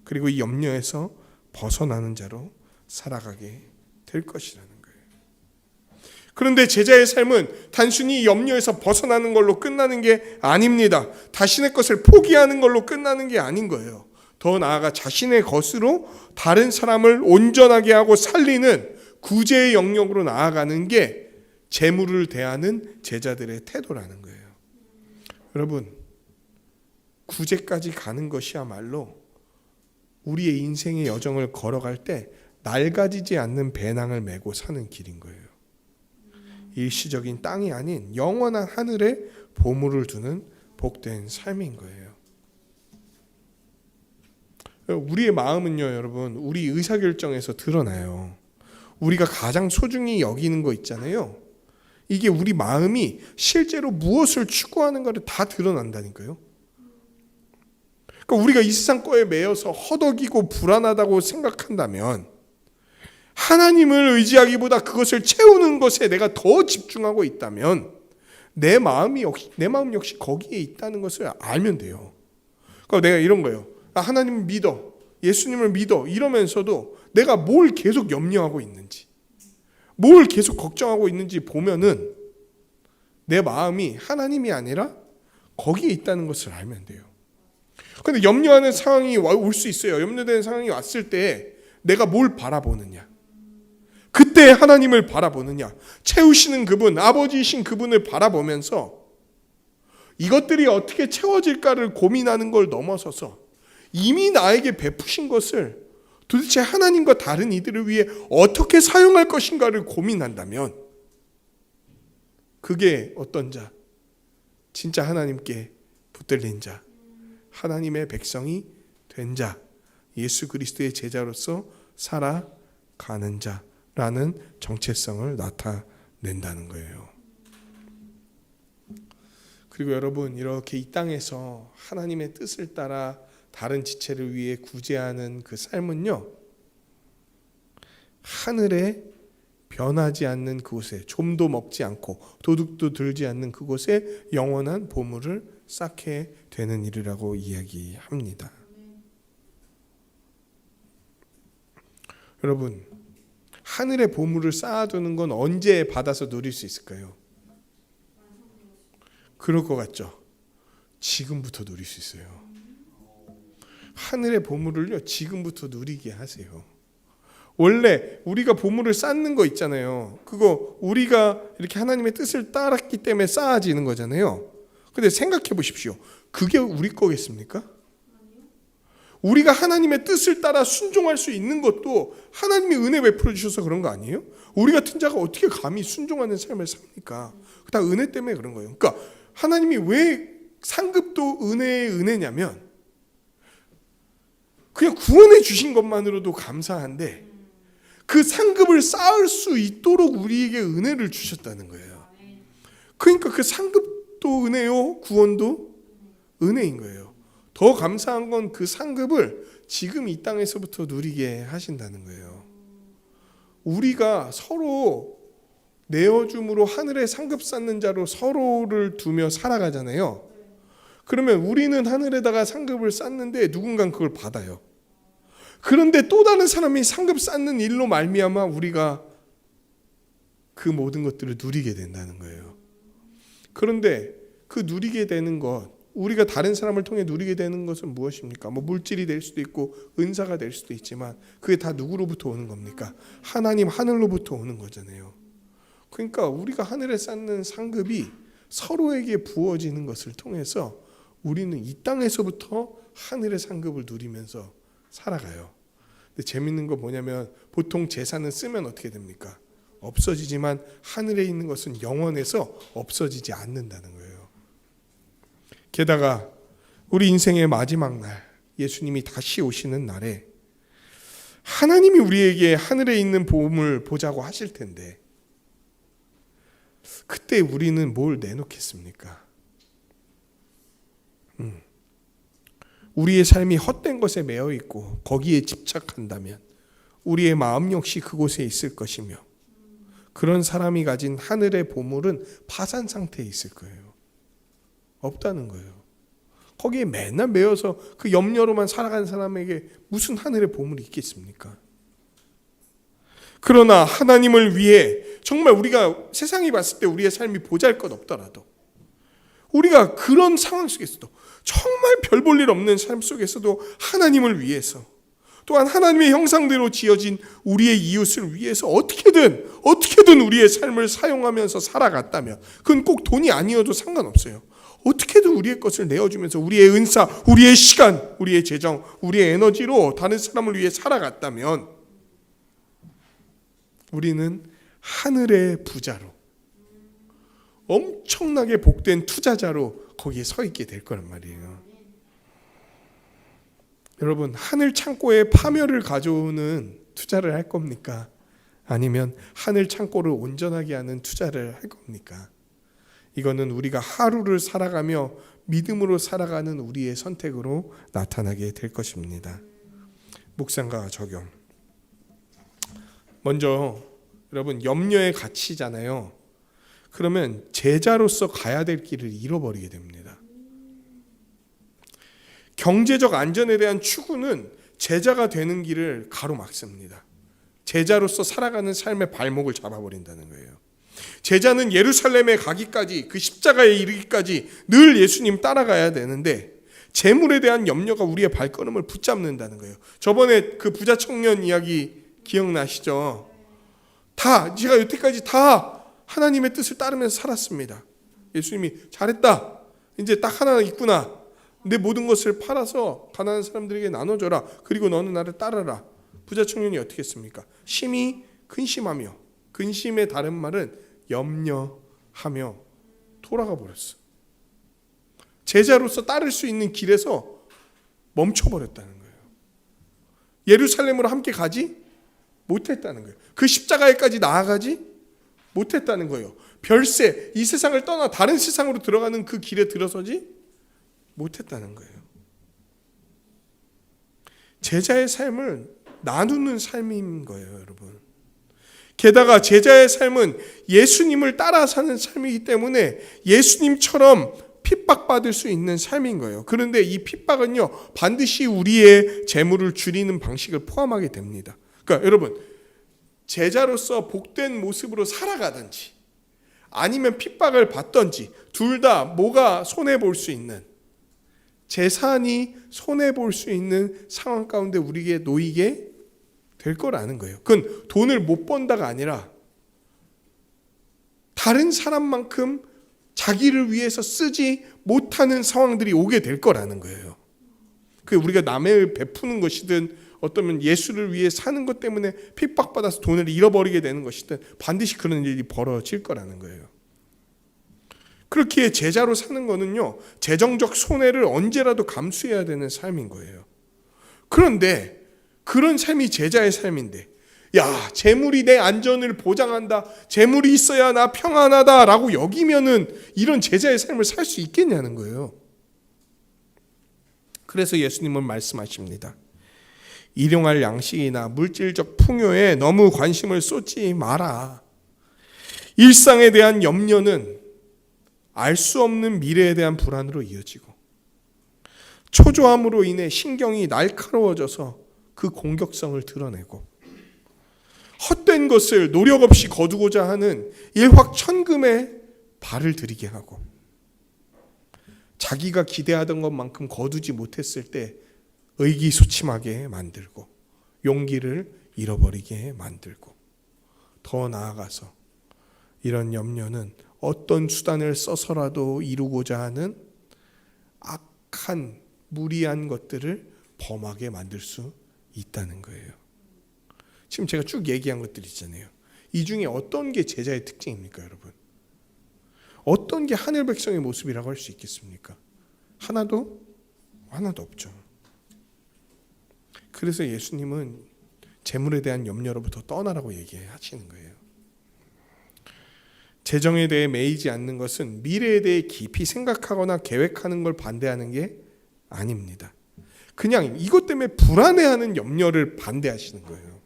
그리고 이 염려에서 벗어나는 자로 살아가게 될 것이라는 거예요. 그런데 제자의 삶은 단순히 염려에서 벗어나는 걸로 끝나는 게 아닙니다. 자신의 것을 포기하는 걸로 끝나는 게 아닌 거예요. 더 나아가 자신의 것으로 다른 사람을 온전하게 하고 살리는 구제의 영역으로 나아가는 게 재물을 대하는 제자들의 태도라는 거예요. 여러분, 구제까지 가는 것이야말로 우리의 인생의 여정을 걸어갈 때 낡아지지 않는 배낭을 메고 사는 길인 거예요. 일시적인 땅이 아닌 영원한 하늘에 보물을 두는 복된 삶인 거예요. 우리의 마음은요, 여러분, 우리 의사결정에서 드러나요. 우리가 가장 소중히 여기는 거 있잖아요. 이게 우리 마음이 실제로 무엇을 추구하는 거를 다 드러난다니까요. 그러니까 우리가 이 세상 거에 매여서 허덕이고 불안하다고 생각한다면 하나님을 의지하기보다 그것을 채우는 것에 내가 더 집중하고 있다면 내 마음 역시 거기에 있다는 것을 알면 돼요. 그러니까 내가 이런 거예요. 하나님을 믿어, 예수님을 믿어 이러면서도 내가 뭘 계속 염려하고 있는지, 뭘 계속 걱정하고 있는지 보면은 내 마음이 하나님이 아니라 거기에 있다는 것을 알면 돼요. 그런데 염려하는 상황이 올 수 있어요. 염려되는 상황이 왔을 때 내가 뭘 바라보느냐, 그때 하나님을 바라보느냐, 채우시는 그분, 아버지이신 그분을 바라보면서 이것들이 어떻게 채워질까를 고민하는 걸 넘어서서 이미 나에게 베푸신 것을 도대체 하나님과 다른 이들을 위해 어떻게 사용할 것인가를 고민한다면 그게 어떤 자? 진짜 하나님께 붙들린 자, 하나님의 백성이 된 자, 예수 그리스도의 제자로서 살아가는 자라는 정체성을 나타낸다는 거예요. 그리고 여러분, 이렇게 이 땅에서 하나님의 뜻을 따라 다른 지체를 위해 구제하는 그 삶은요, 하늘에 변하지 않는 그곳에, 좀도 먹지 않고 도둑도 들지 않는 그곳에 영원한 보물을 쌓게 되는 일이라고 이야기합니다. 여러분, 하늘의 보물을 쌓아두는 건 언제 받아서 누릴 수 있을까요? 그럴 것 같죠? 지금부터 누릴 수 있어요. 하늘의 보물을요, 지금부터 누리게 하세요. 원래 우리가 보물을 쌓는 거 있잖아요. 그거 우리가 이렇게 하나님의 뜻을 따랐기 때문에 쌓아지는 거잖아요. 근데 생각해 보십시오. 그게 우리 거겠습니까? 우리가 하나님의 뜻을 따라 순종할 수 있는 것도 하나님이 은혜 베풀어 주셔서 그런 거 아니에요? 우리 같은 자가 어떻게 감히 순종하는 삶을 삽니까? 다 은혜 때문에 그런 거예요. 그러니까 하나님이 왜 상급도 은혜의 은혜냐면 그냥 구원해 주신 것만으로도 감사한데 그 상급을 쌓을 수 있도록 우리에게 은혜를 주셨다는 거예요. 그러니까 그 상급도 은혜요, 구원도 은혜인 거예요. 더 감사한 건 그 상급을 지금 이 땅에서부터 누리게 하신다는 거예요. 우리가 서로 내어줌으로 하늘의 상급 쌓는 자로 서로를 두며 살아가잖아요. 그러면 우리는 하늘에다가 상급을 쌓는데 누군가는 그걸 받아요. 그런데 또 다른 사람이 상급 쌓는 일로 말미암아 우리가 그 모든 것들을 누리게 된다는 거예요. 그런데 그 누리게 되는 것, 우리가 다른 사람을 통해 누리게 되는 것은 무엇입니까? 뭐 물질이 될 수도 있고 은사가 될 수도 있지만 그게 다 누구로부터 오는 겁니까? 하나님 하늘로부터 오는 거잖아요. 그러니까 우리가 하늘에 쌓는 상급이 서로에게 부어지는 것을 통해서 우리는 이 땅에서부터 하늘의 상급을 누리면서 살아가요. 근데 재밌는 거 뭐냐면 보통 재산은 쓰면 어떻게 됩니까? 없어지지만 하늘에 있는 것은 영원해서 없어지지 않는다는 거예요. 게다가 우리 인생의 마지막 날, 예수님이 다시 오시는 날에 하나님이 우리에게 하늘에 있는 보험을 보자고 하실 텐데 그때 우리는 뭘 내놓겠습니까? 우리의 삶이 헛된 것에 매여 있고 거기에 집착한다면 우리의 마음 역시 그곳에 있을 것이며 그런 사람이 가진 하늘의 보물은 파산 상태에 있을 거예요. 없다는 거예요. 거기에 맨날 매여서 그 염려로만 살아가는 사람에게 무슨 하늘의 보물이 있겠습니까? 그러나 하나님을 위해 정말 우리가 세상이 봤을 때 우리의 삶이 보잘것없더라도 우리가 그런 상황 속에서도 정말 별 볼 일 없는 삶 속에서도 하나님을 위해서 또한 하나님의 형상대로 지어진 우리의 이웃을 위해서 어떻게든 우리의 삶을 사용하면서 살아갔다면, 그건 꼭 돈이 아니어도 상관없어요. 어떻게든 우리의 것을 내어주면서 우리의 은사, 우리의 시간, 우리의 재정, 우리의 에너지로 다른 사람을 위해 살아갔다면 우리는 하늘의 부자로, 엄청나게 복된 투자자로 거기에 서 있게 될 거란 말이에요. 여러분, 하늘 창고에 파멸을 가져오는 투자를 할 겁니까? 아니면 하늘 창고를 온전하게 하는 투자를 할 겁니까? 이거는 우리가 하루를 살아가며 믿음으로 살아가는 우리의 선택으로 나타나게 될 것입니다. 묵상과 적용. 먼저 여러분, 염려의 가치잖아요. 그러면 제자로서 가야 될 길을 잃어버리게 됩니다. 경제적 안전에 대한 추구는 제자가 되는 길을 가로막습니다. 제자로서 살아가는 삶의 발목을 잡아버린다는 거예요. 제자는 예루살렘에 가기까지, 그 십자가에 이르기까지 늘 예수님 따라가야 되는데 재물에 대한 염려가 우리의 발걸음을 붙잡는다는 거예요. 저번에 그 부자 청년 이야기 기억나시죠? 제가 여태까지 다 하나님의 뜻을 따르면서 살았습니다. 예수님이 잘했다. 이제 딱 하나 있구나. 내 모든 것을 팔아서 가난한 사람들에게 나눠줘라. 그리고 너는 나를 따르라. 부자 청년이 어떻게 했습니까? 심히 근심하며, 근심의 다른 말은 염려하며 돌아가 버렸어. 제자로서 따를 수 있는 길에서 멈춰버렸다는 거예요. 예루살렘으로 함께 가지 못했다는 거예요. 그 십자가에까지 나아가지 못했다는 거예요. 별세, 이 세상을 떠나 다른 세상으로 들어가는 그 길에 들어서지 못했다는 거예요. 제자의 삶을 나누는 삶인 거예요, 여러분. 게다가 제자의 삶은 예수님을 따라 사는 삶이기 때문에 예수님처럼 핍박받을 수 있는 삶인 거예요. 그런데 이 핍박은요, 반드시 우리의 재물을 줄이는 방식을 포함하게 됩니다. 그러니까 여러분, 제자로서 복된 모습으로 살아가든지 아니면 핍박을 받든지 둘 다 뭐가 손해볼 수 있는, 재산이 손해볼 수 있는 상황 가운데 우리에게 놓이게 될 거라는 거예요. 그건 돈을 못 번다가 아니라 다른 사람만큼 자기를 위해서 쓰지 못하는 상황들이 오게 될 거라는 거예요. 그 우리가 남을 베푸는 것이든 어쩌면 예수를 위해 사는 것 때문에 핍박받아서 돈을 잃어버리게 되는 것이든 반드시 그런 일이 벌어질 거라는 거예요. 그렇기에 제자로 사는 거는요, 재정적 손해를 언제라도 감수해야 되는 삶인 거예요. 그런데 그런 삶이 제자의 삶인데, 야, 재물이 내 안전을 보장한다, 재물이 있어야 나 평안하다라고 여기면은 이런 제자의 삶을 살 수 있겠냐는 거예요. 그래서 예수님은 말씀하십니다. 일용할 양식이나 물질적 풍요에 너무 관심을 쏟지 마라. 일상에 대한 염려는 알 수 없는 미래에 대한 불안으로 이어지고, 초조함으로 인해 신경이 날카로워져서 그 공격성을 드러내고, 헛된 것을 노력 없이 거두고자 하는 일확천금에 발을 들이게 하고, 자기가 기대하던 것만큼 거두지 못했을 때 의기소침하게 만들고, 용기를 잃어버리게 만들고, 더 나아가서 이런 염려는 어떤 수단을 써서라도 이루고자 하는 악한 무리한 것들을 범하게 만들 수 있다는 거예요. 지금 제가 쭉 얘기한 것들 있잖아요. 이 중에 어떤 게 제자의 특징입니까, 여러분? 어떤 게 하늘 백성의 모습이라고 할 수 있겠습니까? 하나도 없죠. 그래서 예수님은 재물에 대한 염려로부터 떠나라고 얘기하시는 거예요. 재정에 대해 매이지 않는 것은 미래에 대해 깊이 생각하거나 계획하는 걸 반대하는 게 아닙니다. 그냥 이것 때문에 불안해하는 염려를 반대하시는 거예요.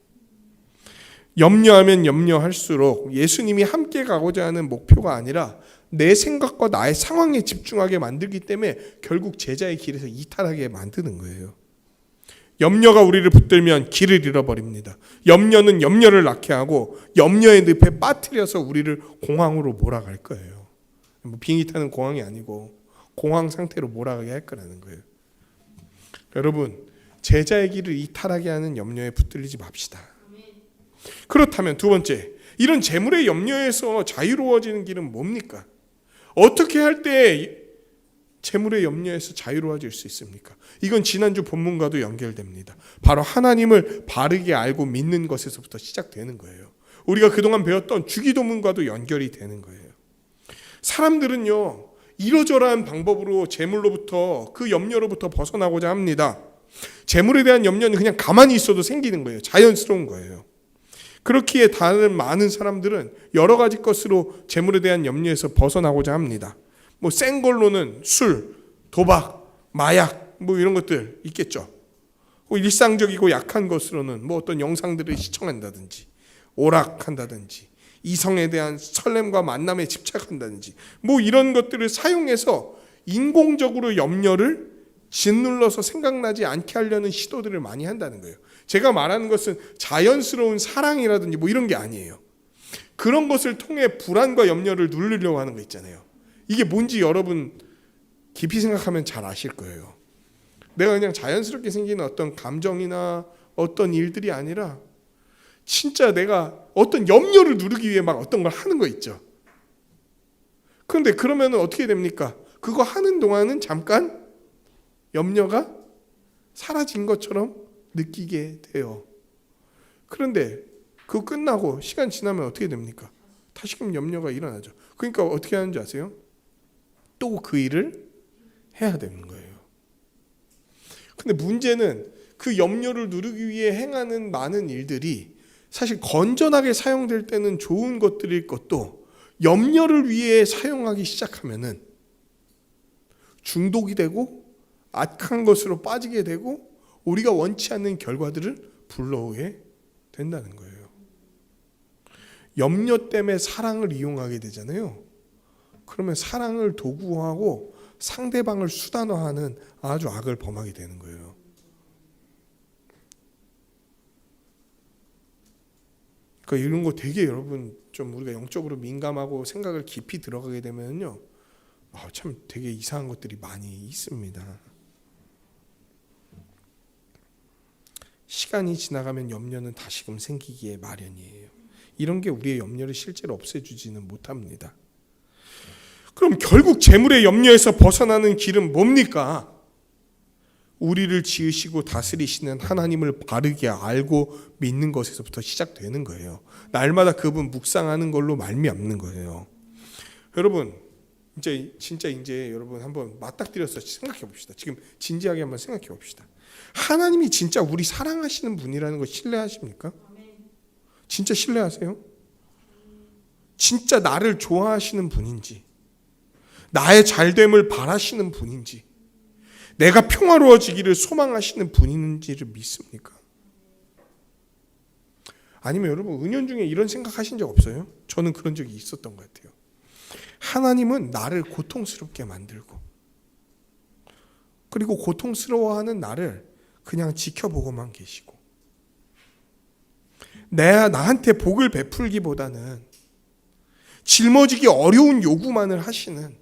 염려하면 염려할수록 예수님이 함께 가고자 하는 목표가 아니라 내 생각과 나의 상황에 집중하게 만들기 때문에 결국 제자의 길에서 이탈하게 만드는 거예요. 염려가 우리를 붙들면 길을 잃어버립니다. 염려는 염려를 낳게 하고 염려의 늪에 빠뜨려서 우리를 공황으로 몰아갈 거예요. 비행기 타는 공황이 아니고 공황 상태로 몰아가게 할 거라는 거예요. 여러분, 제자의 길을 이탈하게 하는 염려에 붙들리지 맙시다. 그렇다면 두 번째, 이런 재물의 염려에서 자유로워지는 길은 뭡니까? 어떻게 할 때 재물의 염려에서 자유로워질 수 있습니까? 이건 지난주 본문과도 연결됩니다. 바로 하나님을 바르게 알고 믿는 것에서부터 시작되는 거예요. 우리가 그동안 배웠던 주기도문과도 연결이 되는 거예요. 사람들은요, 이러저러한 방법으로 재물로부터, 그 염려로부터 벗어나고자 합니다. 재물에 대한 염려는 그냥 가만히 있어도 생기는 거예요. 자연스러운 거예요. 그렇기에 다른 많은 사람들은 여러 가지 것으로 재물에 대한 염려에서 벗어나고자 합니다. 뭐 센 걸로는 술, 도박, 마약 뭐 이런 것들 있겠죠. 일상적이고 약한 것으로는 뭐 어떤 영상들을 시청한다든지 오락한다든지 이성에 대한 설렘과 만남에 집착한다든지 뭐 이런 것들을 사용해서 인공적으로 염려를 짓눌러서 생각나지 않게 하려는 시도들을 많이 한다는 거예요. 제가 말하는 것은 자연스러운 사랑이라든지 뭐 이런 게 아니에요. 그런 것을 통해 불안과 염려를 누르려고 하는 거 있잖아요. 이게 뭔지 여러분 깊이 생각하면 잘 아실 거예요. 내가 그냥 자연스럽게 생기는 어떤 감정이나 어떤 일들이 아니라 진짜 내가 어떤 염려를 누르기 위해 막 어떤 걸 하는 거 있죠. 그런데 그러면 어떻게 됩니까? 그거 하는 동안은 잠깐 염려가 사라진 것처럼 느끼게 돼요. 그런데 그거 끝나고 시간 지나면 어떻게 됩니까? 다시금 염려가 일어나죠. 그러니까 어떻게 하는지 아세요? 또 그 일을 해야 되는 거예요. 근데 문제는 그 염려를 누르기 위해 행하는 많은 일들이 사실 건전하게 사용될 때는 좋은 것들일 것도 염려를 위해 사용하기 시작하면은 중독이 되고 악한 것으로 빠지게 되고 우리가 원치 않는 결과들을 불러오게 된다는 거예요. 염려 때문에 사랑을 이용하게 되잖아요. 그러면 사랑을 도구화하고 상대방을 수단화하는 아주 악을 범하게 되는 거예요. 그러니까 이런 거 되게 여러분 좀 우리가 영적으로 민감하고 생각을 깊이 들어가게 되면요, 참 되게 이상한 것들이 많이 있습니다. 시간이 지나가면 염려는 다시금 생기기에 마련이에요. 이런 게 우리의 염려를 실제로 없애주지는 못합니다. 그럼 결국 재물의 염려에서 벗어나는 길은 뭡니까? 우리를 지으시고 다스리시는 하나님을 바르게 알고 믿는 것에서부터 시작되는 거예요. 날마다 그분 묵상하는 걸로 말미암는 거예요. 여러분, 진짜 여러분 한번 맞닥뜨려서 생각해 봅시다. 지금 진지하게 한번 생각해 봅시다. 하나님이 진짜 우리 사랑하시는 분이라는 거 신뢰하십니까? 진짜 신뢰하세요? 진짜 나를 좋아하시는 분인지, 나의 잘됨을 바라시는 분인지, 내가 평화로워지기를 소망하시는 분인지를 믿습니까? 아니면 여러분 은연중에 이런 생각하신 적 없어요? 저는 그런 적이 있었던 것 같아요. 하나님은 나를 고통스럽게 만들고 그리고 고통스러워하는 나를 그냥 지켜보고만 계시고 나한테 복을 베풀기보다는 짊어지기 어려운 요구만을 하시는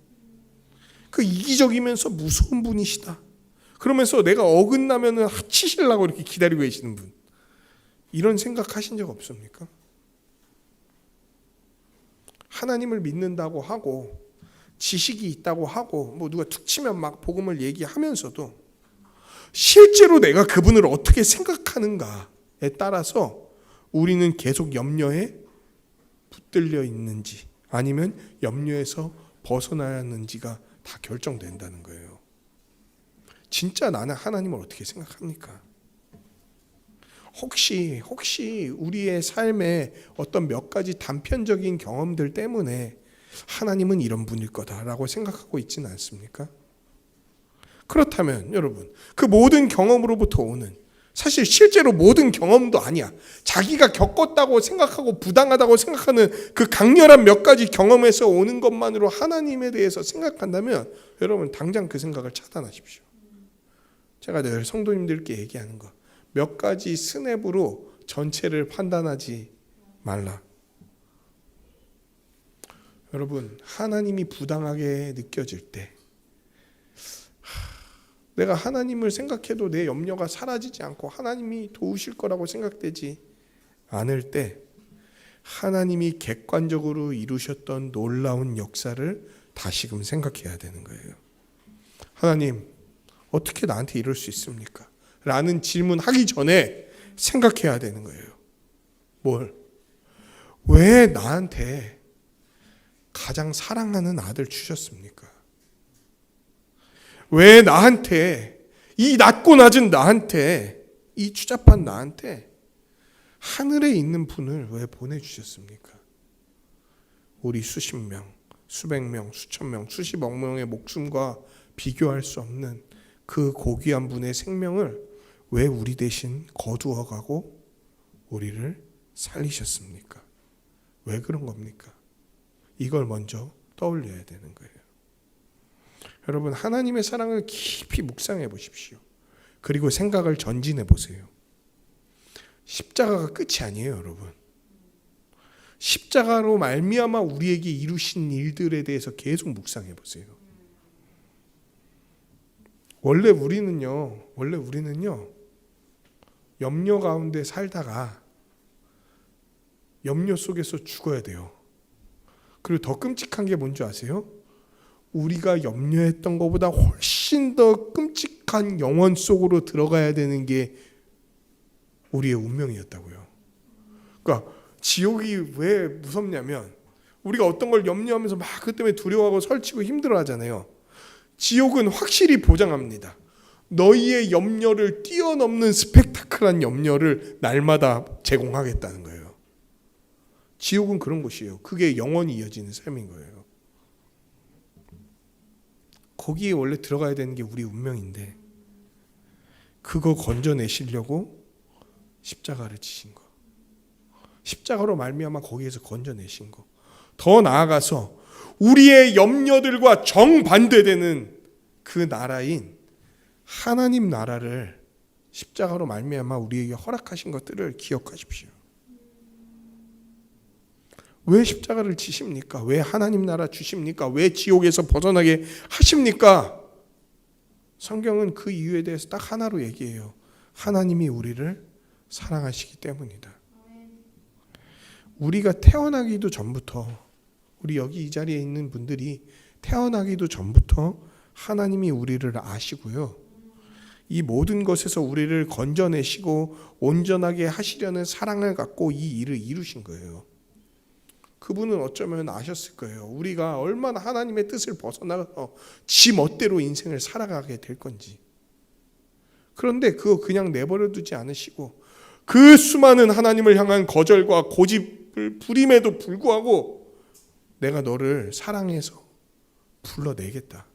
그 이기적이면서 무서운 분이시다. 그러면서 내가 어긋나면 치시려고 이렇게 기다리고 계시는 분. 이런 생각하신 적 없습니까? 하나님을 믿는다고 하고 지식이 있다고 하고 뭐 누가 툭 치면 막 복음을 얘기하면서도 실제로 내가 그분을 어떻게 생각하는가에 따라서 우리는 계속 염려에 붙들려 있는지 아니면 염려에서 벗어나야 하는지가 다 결정된다는 거예요. 진짜 나는 하나님을 어떻게 생각합니까? 혹시 우리의 삶에 어떤 몇 가지 단편적인 경험들 때문에 하나님은 이런 분일 거다라고 생각하고 있지는 않습니까? 그렇다면 여러분, 그 모든 경험으로부터 오는, 사실 실제로 모든 경험도 아니야, 자기가 겪었다고 생각하고 부당하다고 생각하는 그 강렬한 몇 가지 경험에서 오는 것만으로 하나님에 대해서 생각한다면 여러분 당장 그 생각을 차단하십시오. 제가 늘 성도님들께 얘기하는 거, 몇 가지 스냅으로 전체를 판단하지 말라. 여러분, 하나님이 부당하게 느껴질 때 내가 하나님을 생각해도 내 염려가 사라지지 않고 하나님이 도우실 거라고 생각되지 않을 때 하나님이 객관적으로 이루셨던 놀라운 역사를 다시금 생각해야 되는 거예요. 하나님, 어떻게 나한테 이럴 수 있습니까? 라는 질문하기 전에 생각해야 되는 거예요. 뭘? 왜 나한테 가장 사랑하는 아들 주셨습니까? 왜 나한테, 이 낮고 낮은 나한테, 이 추잡한 나한테 하늘에 있는 분을 왜 보내주셨습니까? 우리 수십 명, 수백 명, 수천 명, 수십억 명의 목숨과 비교할 수 없는 그 고귀한 분의 생명을 왜 우리 대신 거두어가고 우리를 살리셨습니까? 왜 그런 겁니까? 이걸 먼저 떠올려야 되는 거예요. 여러분, 하나님의 사랑을 깊이 묵상해 보십시오. 그리고 생각을 전진해 보세요. 십자가가 끝이 아니에요, 여러분. 십자가로 말미암아 우리에게 이루신 일들에 대해서 계속 묵상해 보세요. 원래 우리는요, 염려 가운데 살다가 염려 속에서 죽어야 돼요. 그리고 더 끔찍한 게 뭔지 아세요? 우리가 염려했던 것보다 훨씬 더 끔찍한 영원 속으로 들어가야 되는 게 우리의 운명이었다고요. 그러니까 지옥이 왜 무섭냐면 우리가 어떤 걸 염려하면서 막 그 때문에 두려워하고 설치고 힘들어하잖아요. 지옥은 확실히 보장합니다. 너희의 염려를 뛰어넘는 스펙타클한 염려를 날마다 제공하겠다는 거예요. 지옥은 그런 곳이에요. 그게 영원히 이어지는 삶인 거예요. 거기에 원래 들어가야 되는 게 우리 운명인데 그거 건져내시려고 십자가를 지신 거. 십자가로 말미암아 거기에서 건져내신 거. 더 나아가서 우리의 염려들과 정반대되는 그 나라인 하나님 나라를 십자가로 말미암아 우리에게 허락하신 것들을 기억하십시오. 왜 십자가를 지십니까? 왜 하나님 나라 주십니까? 왜 지옥에서 벗어나게 하십니까? 성경은 그 이유에 대해서 딱 하나로 얘기해요. 하나님이 우리를 사랑하시기 때문이다. 우리가 태어나기도 전부터, 우리 여기 이 자리에 있는 분들이 태어나기도 전부터 하나님이 우리를 아시고요. 이 모든 것에서 우리를 건져내시고 온전하게 하시려는 사랑을 갖고 이 일을 이루신 거예요. 그분은 어쩌면 아셨을 거예요. 우리가 얼마나 하나님의 뜻을 벗어나서 지 멋대로 인생을 살아가게 될 건지. 그런데 그거 그냥 내버려 두지 않으시고 그 수많은 하나님을 향한 거절과 고집을 부림에도 불구하고 내가 너를 사랑해서 불러내겠다.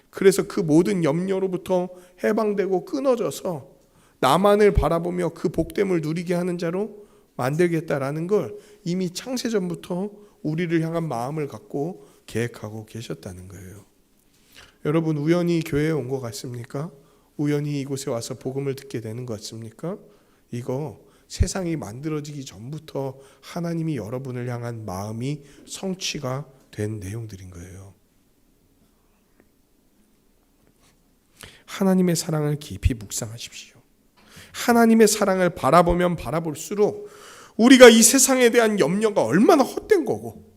그래서 그 모든 염려로부터 해방되고 끊어져서 나만을 바라보며 그 복됨을 누리게 하는 자로 만들겠다라는 걸 이미 창세전부터 우리를 향한 마음을 갖고 계획하고 계셨다는 거예요. 여러분, 우연히 교회에 온 것 같습니까? 우연히 이곳에 와서 복음을 듣게 되는 것 같습니까? 이거 세상이 만들어지기 전부터 하나님이 여러분을 향한 마음이 성취가 된 내용들인 거예요. 하나님의 사랑을 깊이 묵상하십시오. 하나님의 사랑을 바라보면 바라볼수록 우리가 이 세상에 대한 염려가 얼마나 헛된 거고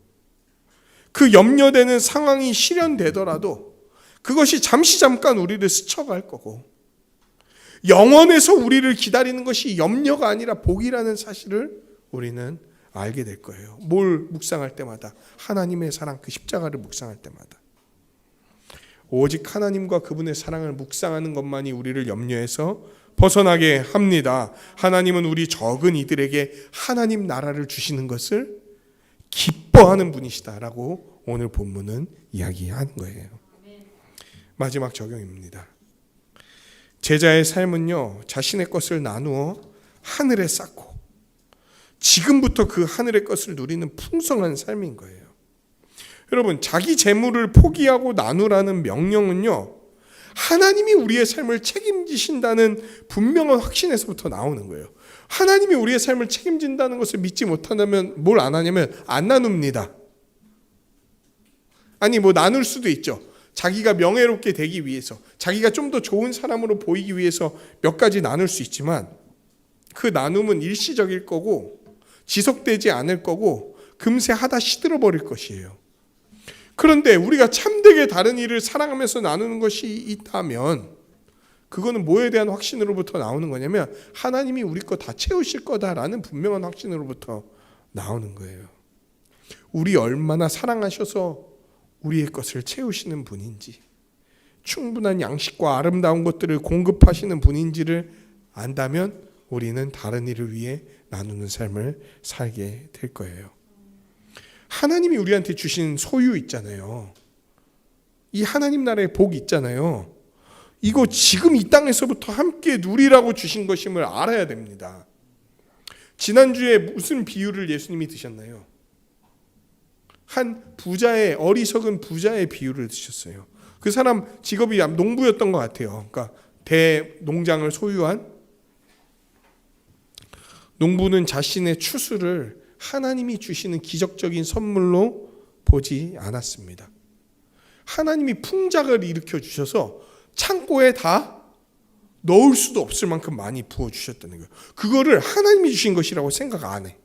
그 염려되는 상황이 실현되더라도 그것이 잠시 잠깐 우리를 스쳐갈 거고 영원에서 우리를 기다리는 것이 염려가 아니라 복이라는 사실을 우리는 알게 될 거예요. 뭘 묵상할 때마다 하나님의 사랑, 그 십자가를 묵상할 때마다 오직 하나님과 그분의 사랑을 묵상하는 것만이 우리를 염려에서 벗어나게 합니다. 하나님은 우리 적은 이들에게 하나님 나라를 주시는 것을 기뻐하는 분이시다라고 오늘 본문은 이야기하는 거예요. 마지막 적용입니다. 제자의 삶은요, 자신의 것을 나누어 하늘에 쌓고 지금부터 그 하늘의 것을 누리는 풍성한 삶인 거예요. 여러분, 자기 재물을 포기하고 나누라는 명령은요, 하나님이 우리의 삶을 책임지신다는 분명한 확신에서부터 나오는 거예요. 하나님이 우리의 삶을 책임진다는 것을 믿지 못한다면 뭘 안 하냐면 안 나눕니다. 아니 뭐 나눌 수도 있죠. 자기가 명예롭게 되기 위해서, 자기가 좀 더 좋은 사람으로 보이기 위해서 몇 가지 나눌 수 있지만 그 나눔은 일시적일 거고 지속되지 않을 거고 금세 하다 시들어 버릴 것이에요. 그런데 우리가 참되게 다른 이를 사랑하면서 나누는 것이 있다면 그거는 뭐에 대한 확신으로부터 나오는 거냐면 하나님이 우리 거 다 채우실 거다라는 분명한 확신으로부터 나오는 거예요. 우리 얼마나 사랑하셔서 우리의 것을 채우시는 분인지, 충분한 양식과 아름다운 것들을 공급하시는 분인지를 안다면 우리는 다른 이를 위해 나누는 삶을 살게 될 거예요. 하나님이 우리한테 주신 소유 있잖아요. 이 하나님 나라의 복 있잖아요. 이거 지금 이 땅에서부터 함께 누리라고 주신 것임을 알아야 됩니다. 지난주에 무슨 비유를 예수님이 드셨나요? 한 부자의, 어리석은 부자의 비유를 드셨어요. 그 사람 직업이 농부였던 것 같아요. 그러니까 대농장을 소유한 농부는 자신의 추수를 하나님이 주시는 기적적인 선물로 보지 않았습니다. 하나님이 풍작을 일으켜 주셔서 창고에 다 넣을 수도 없을 만큼 많이 부어주셨다는 거예요. 그거를 하나님이 주신 것이라고 생각 안 해.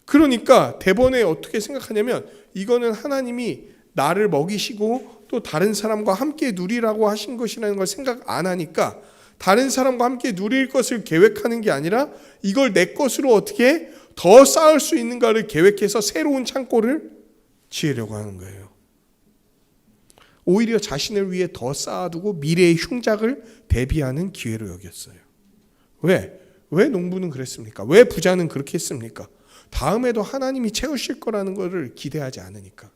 그러니까 대번에 어떻게 생각하냐면 이거는 하나님이 나를 먹이시고 또 다른 사람과 함께 누리라고 하신 것이라는 걸 생각 안 하니까 다른 사람과 함께 누릴 것을 계획하는 게 아니라 이걸 내 것으로 어떻게 더 쌓을 수 있는가를 계획해서 새로운 창고를 지으려고 하는 거예요. 오히려 자신을 위해 더 쌓아두고 미래의 흉작을 대비하는 기회로 여겼어요. 왜 농부는 그랬습니까? 왜 부자는 그렇게 했습니까? 다음에도 하나님이 채우실 거라는 것을 기대하지 않으니까.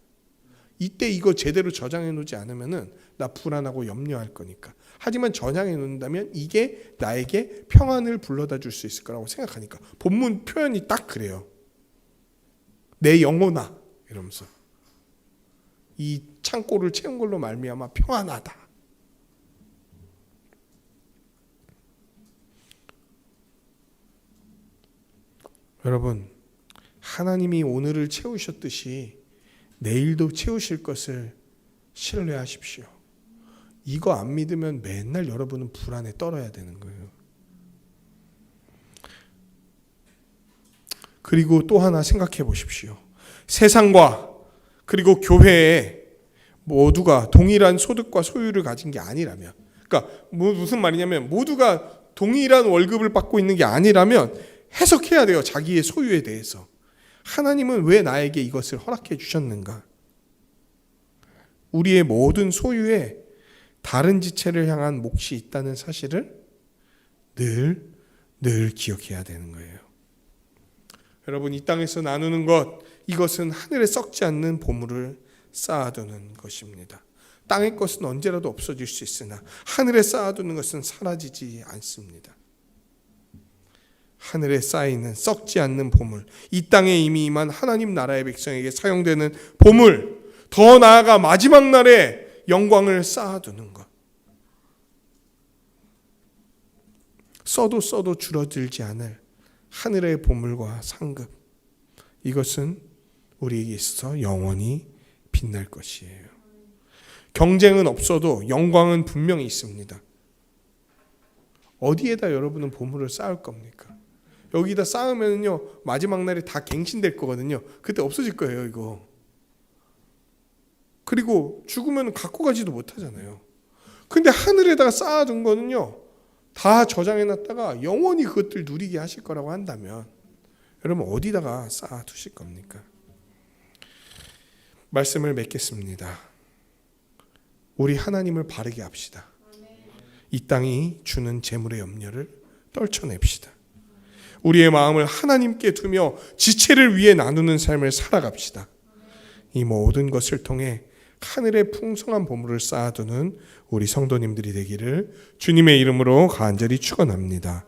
이때 이거 제대로 저장해 놓지 않으면은 나 불안하고 염려할 거니까. 하지만 저장해 놓는다면 이게 나에게 평안을 불러다 줄 수 있을 거라고 생각하니까. 본문 표현이 딱 그래요. 내 영혼아 이러면서 이 창고를 채운 걸로 말미암아 평안하다. 여러분, 하나님이 오늘을 채우셨듯이 내일도 채우실 것을 신뢰하십시오. 이거 안 믿으면 맨날 여러분은 불안에 떨어야 되는 거예요. 그리고 또 하나 생각해 보십시오. 세상과 그리고 교회에 모두가 동일한 소득과 소유를 가진 게 아니라면, 그러니까 무슨 말이냐면 모두가 동일한 월급을 받고 있는 게 아니라면 해석해야 돼요. 자기의 소유에 대해서. 하나님은 왜 나에게 이것을 허락해 주셨는가? 우리의 모든 소유에 다른 지체를 향한 몫이 있다는 사실을 늘 기억해야 되는 거예요. 여러분, 이 땅에서 나누는 것, 이것은 하늘에 썩지 않는 보물을 쌓아두는 것입니다. 땅의 것은 언제라도 없어질 수 있으나 하늘에 쌓아두는 것은 사라지지 않습니다. 하늘에 쌓이는 썩지 않는 보물, 이 땅에 이미 임한 하나님 나라의 백성에게 사용되는 보물, 더 나아가 마지막 날에 영광을 쌓아두는 것. 써도 줄어들지 않을 하늘의 보물과 상급, 이것은 우리에게 있어서 영원히 빛날 것이에요. 경쟁은 없어도 영광은 분명히 있습니다. 어디에다 여러분은 보물을 쌓을 겁니까? 여기다 쌓으면요 마지막 날에 다 갱신될 거거든요. 그때 없어질 거예요 이거. 그리고 죽으면 갖고 가지도 못하잖아요. 근데 하늘에다가 쌓아둔 거는요 다 저장해놨다가 영원히 그것들 누리게 하실 거라고 한다면 여러분 어디다가 쌓아두실 겁니까? 말씀을 맺겠습니다. 우리 하나님을 바르게 합시다. 이 땅이 주는 재물의 염려를 떨쳐냅시다. 우리의 마음을 하나님께 두며 지체를 위해 나누는 삶을 살아갑시다. 이 모든 것을 통해 하늘의 풍성한 보물을 쌓아두는 우리 성도님들이 되기를 주님의 이름으로 간절히 축원합니다.